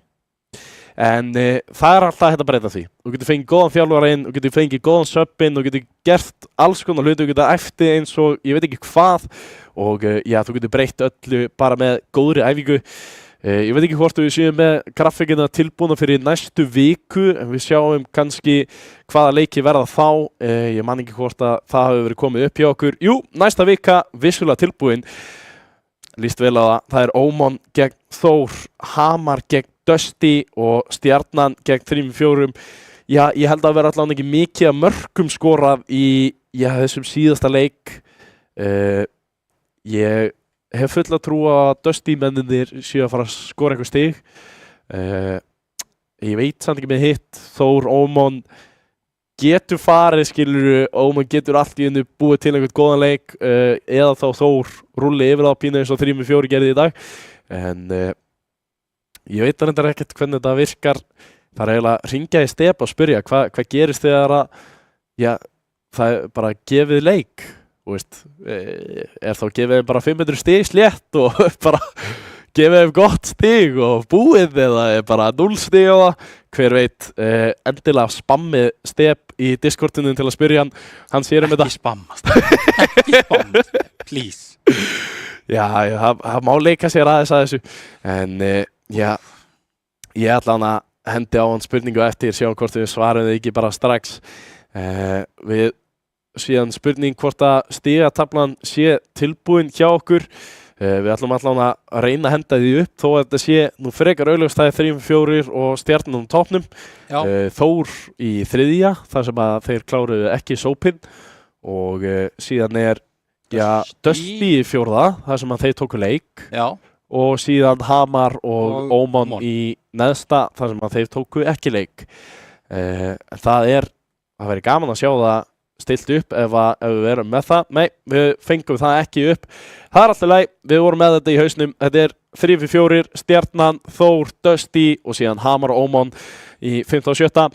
En það er alltaf hægt að breyta því. Þú getur fengið góðan þjálfara inn, þú getur fengið góðan sub inn, þú getur gert alls konar hluti, þú getur æfti eins og ég veit ekki hvað og þú getur breytt öllu bara með góðri æfingu. Ég veit ekki hvort við séum með grafíkina tilbúna fyrir næstu viku, en við sjáum kannski hvaða leiki verða þá. Ég man ekki hvort að það hafi verið komið upp hjá okkur. Jú, næsta vika vissulega tilbúin. Líst vel á það. Það er Ómon gegn Þór, Hamar gegn Dusty og Stjarnan gegn 3-4. Ég held að vera allavega ekki mikið að mörkum skorað í þessum síðasta leik. Ég hef fulla trú að Dusty menninir séu að fara að skora einhver stig. Ég veit samt ekki með hitt. Þór, Ómon getur farið, skilur, Ómon getur allt í einu búið til einhvern góðan leik, eða þá Þór rulli yfir á pínu eins og 3-4 gerði í dag. En ég veit reyndar ekkert hvernig þetta virkar. Það er eiginlega að hringja í Step og spyrja hvað gerist þegar að það er bara gefið leik. Er þá gefið bara 500 stig slétt og bara gefið gott stig og búið, eða er bara 0 stig á það? Hver veit, endilega spammið Step í Discordinu til að spyrja hann. Hann sér um þetta. Ekki spammast, please. Það má leika sér aðeins að þessu. En ég ætla hann að hendi á hann spurningu eftir, sjá hvort við svarum þið ekki bara strax. Við síðan spurning hvort að stigataflan sé tilbúin hjá okkur. Við ætlum allavega að reyna að henda því upp þó að þetta sé nú frekar augljóst. Það er 3-4 og Stjarnan topnum. Þór í 3. þar sem að þeir kláruðu ekki sópinn og síðan er Dusty í 4. þar sem að þeir tóku leik. Og síðan Hamar og Ómon í neðsta þar sem að þeir tóku ekki leik. Það verður gaman að sjá það stilt upp ef við verum með það. Nei, við fengum það ekki upp. Það er alltaf leið, við vorum með þetta í hausnum. Þetta er 3-4, Stjarnan, Þór, Dusty og síðan Hamar og Ómon í 5. og 7.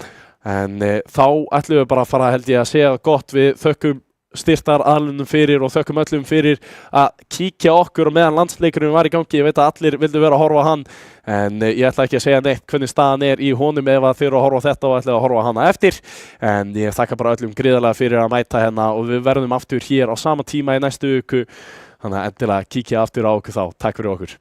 En þá ætlum við bara að fara, held ég, að segja gott. Við þökkum styrtar aðlunum fyrir og þökkum öllum fyrir að kíkja okkur og meðan landsleikurinn var í gangi. Ég veit að allir vildu vera að horfa á hann, en ég ætla ekki að segja neitt hvernig staðan er í honum ef að þið eru að horfa á þetta og ætla að horfa á hana eftir. En ég þakka bara öllum gríðarlega fyrir að mæta hérna og við verðum aftur hér á sama tíma í næstu viku. Þannig að endilega kíkja aftur á okkur þá. Takk fyrir okkur.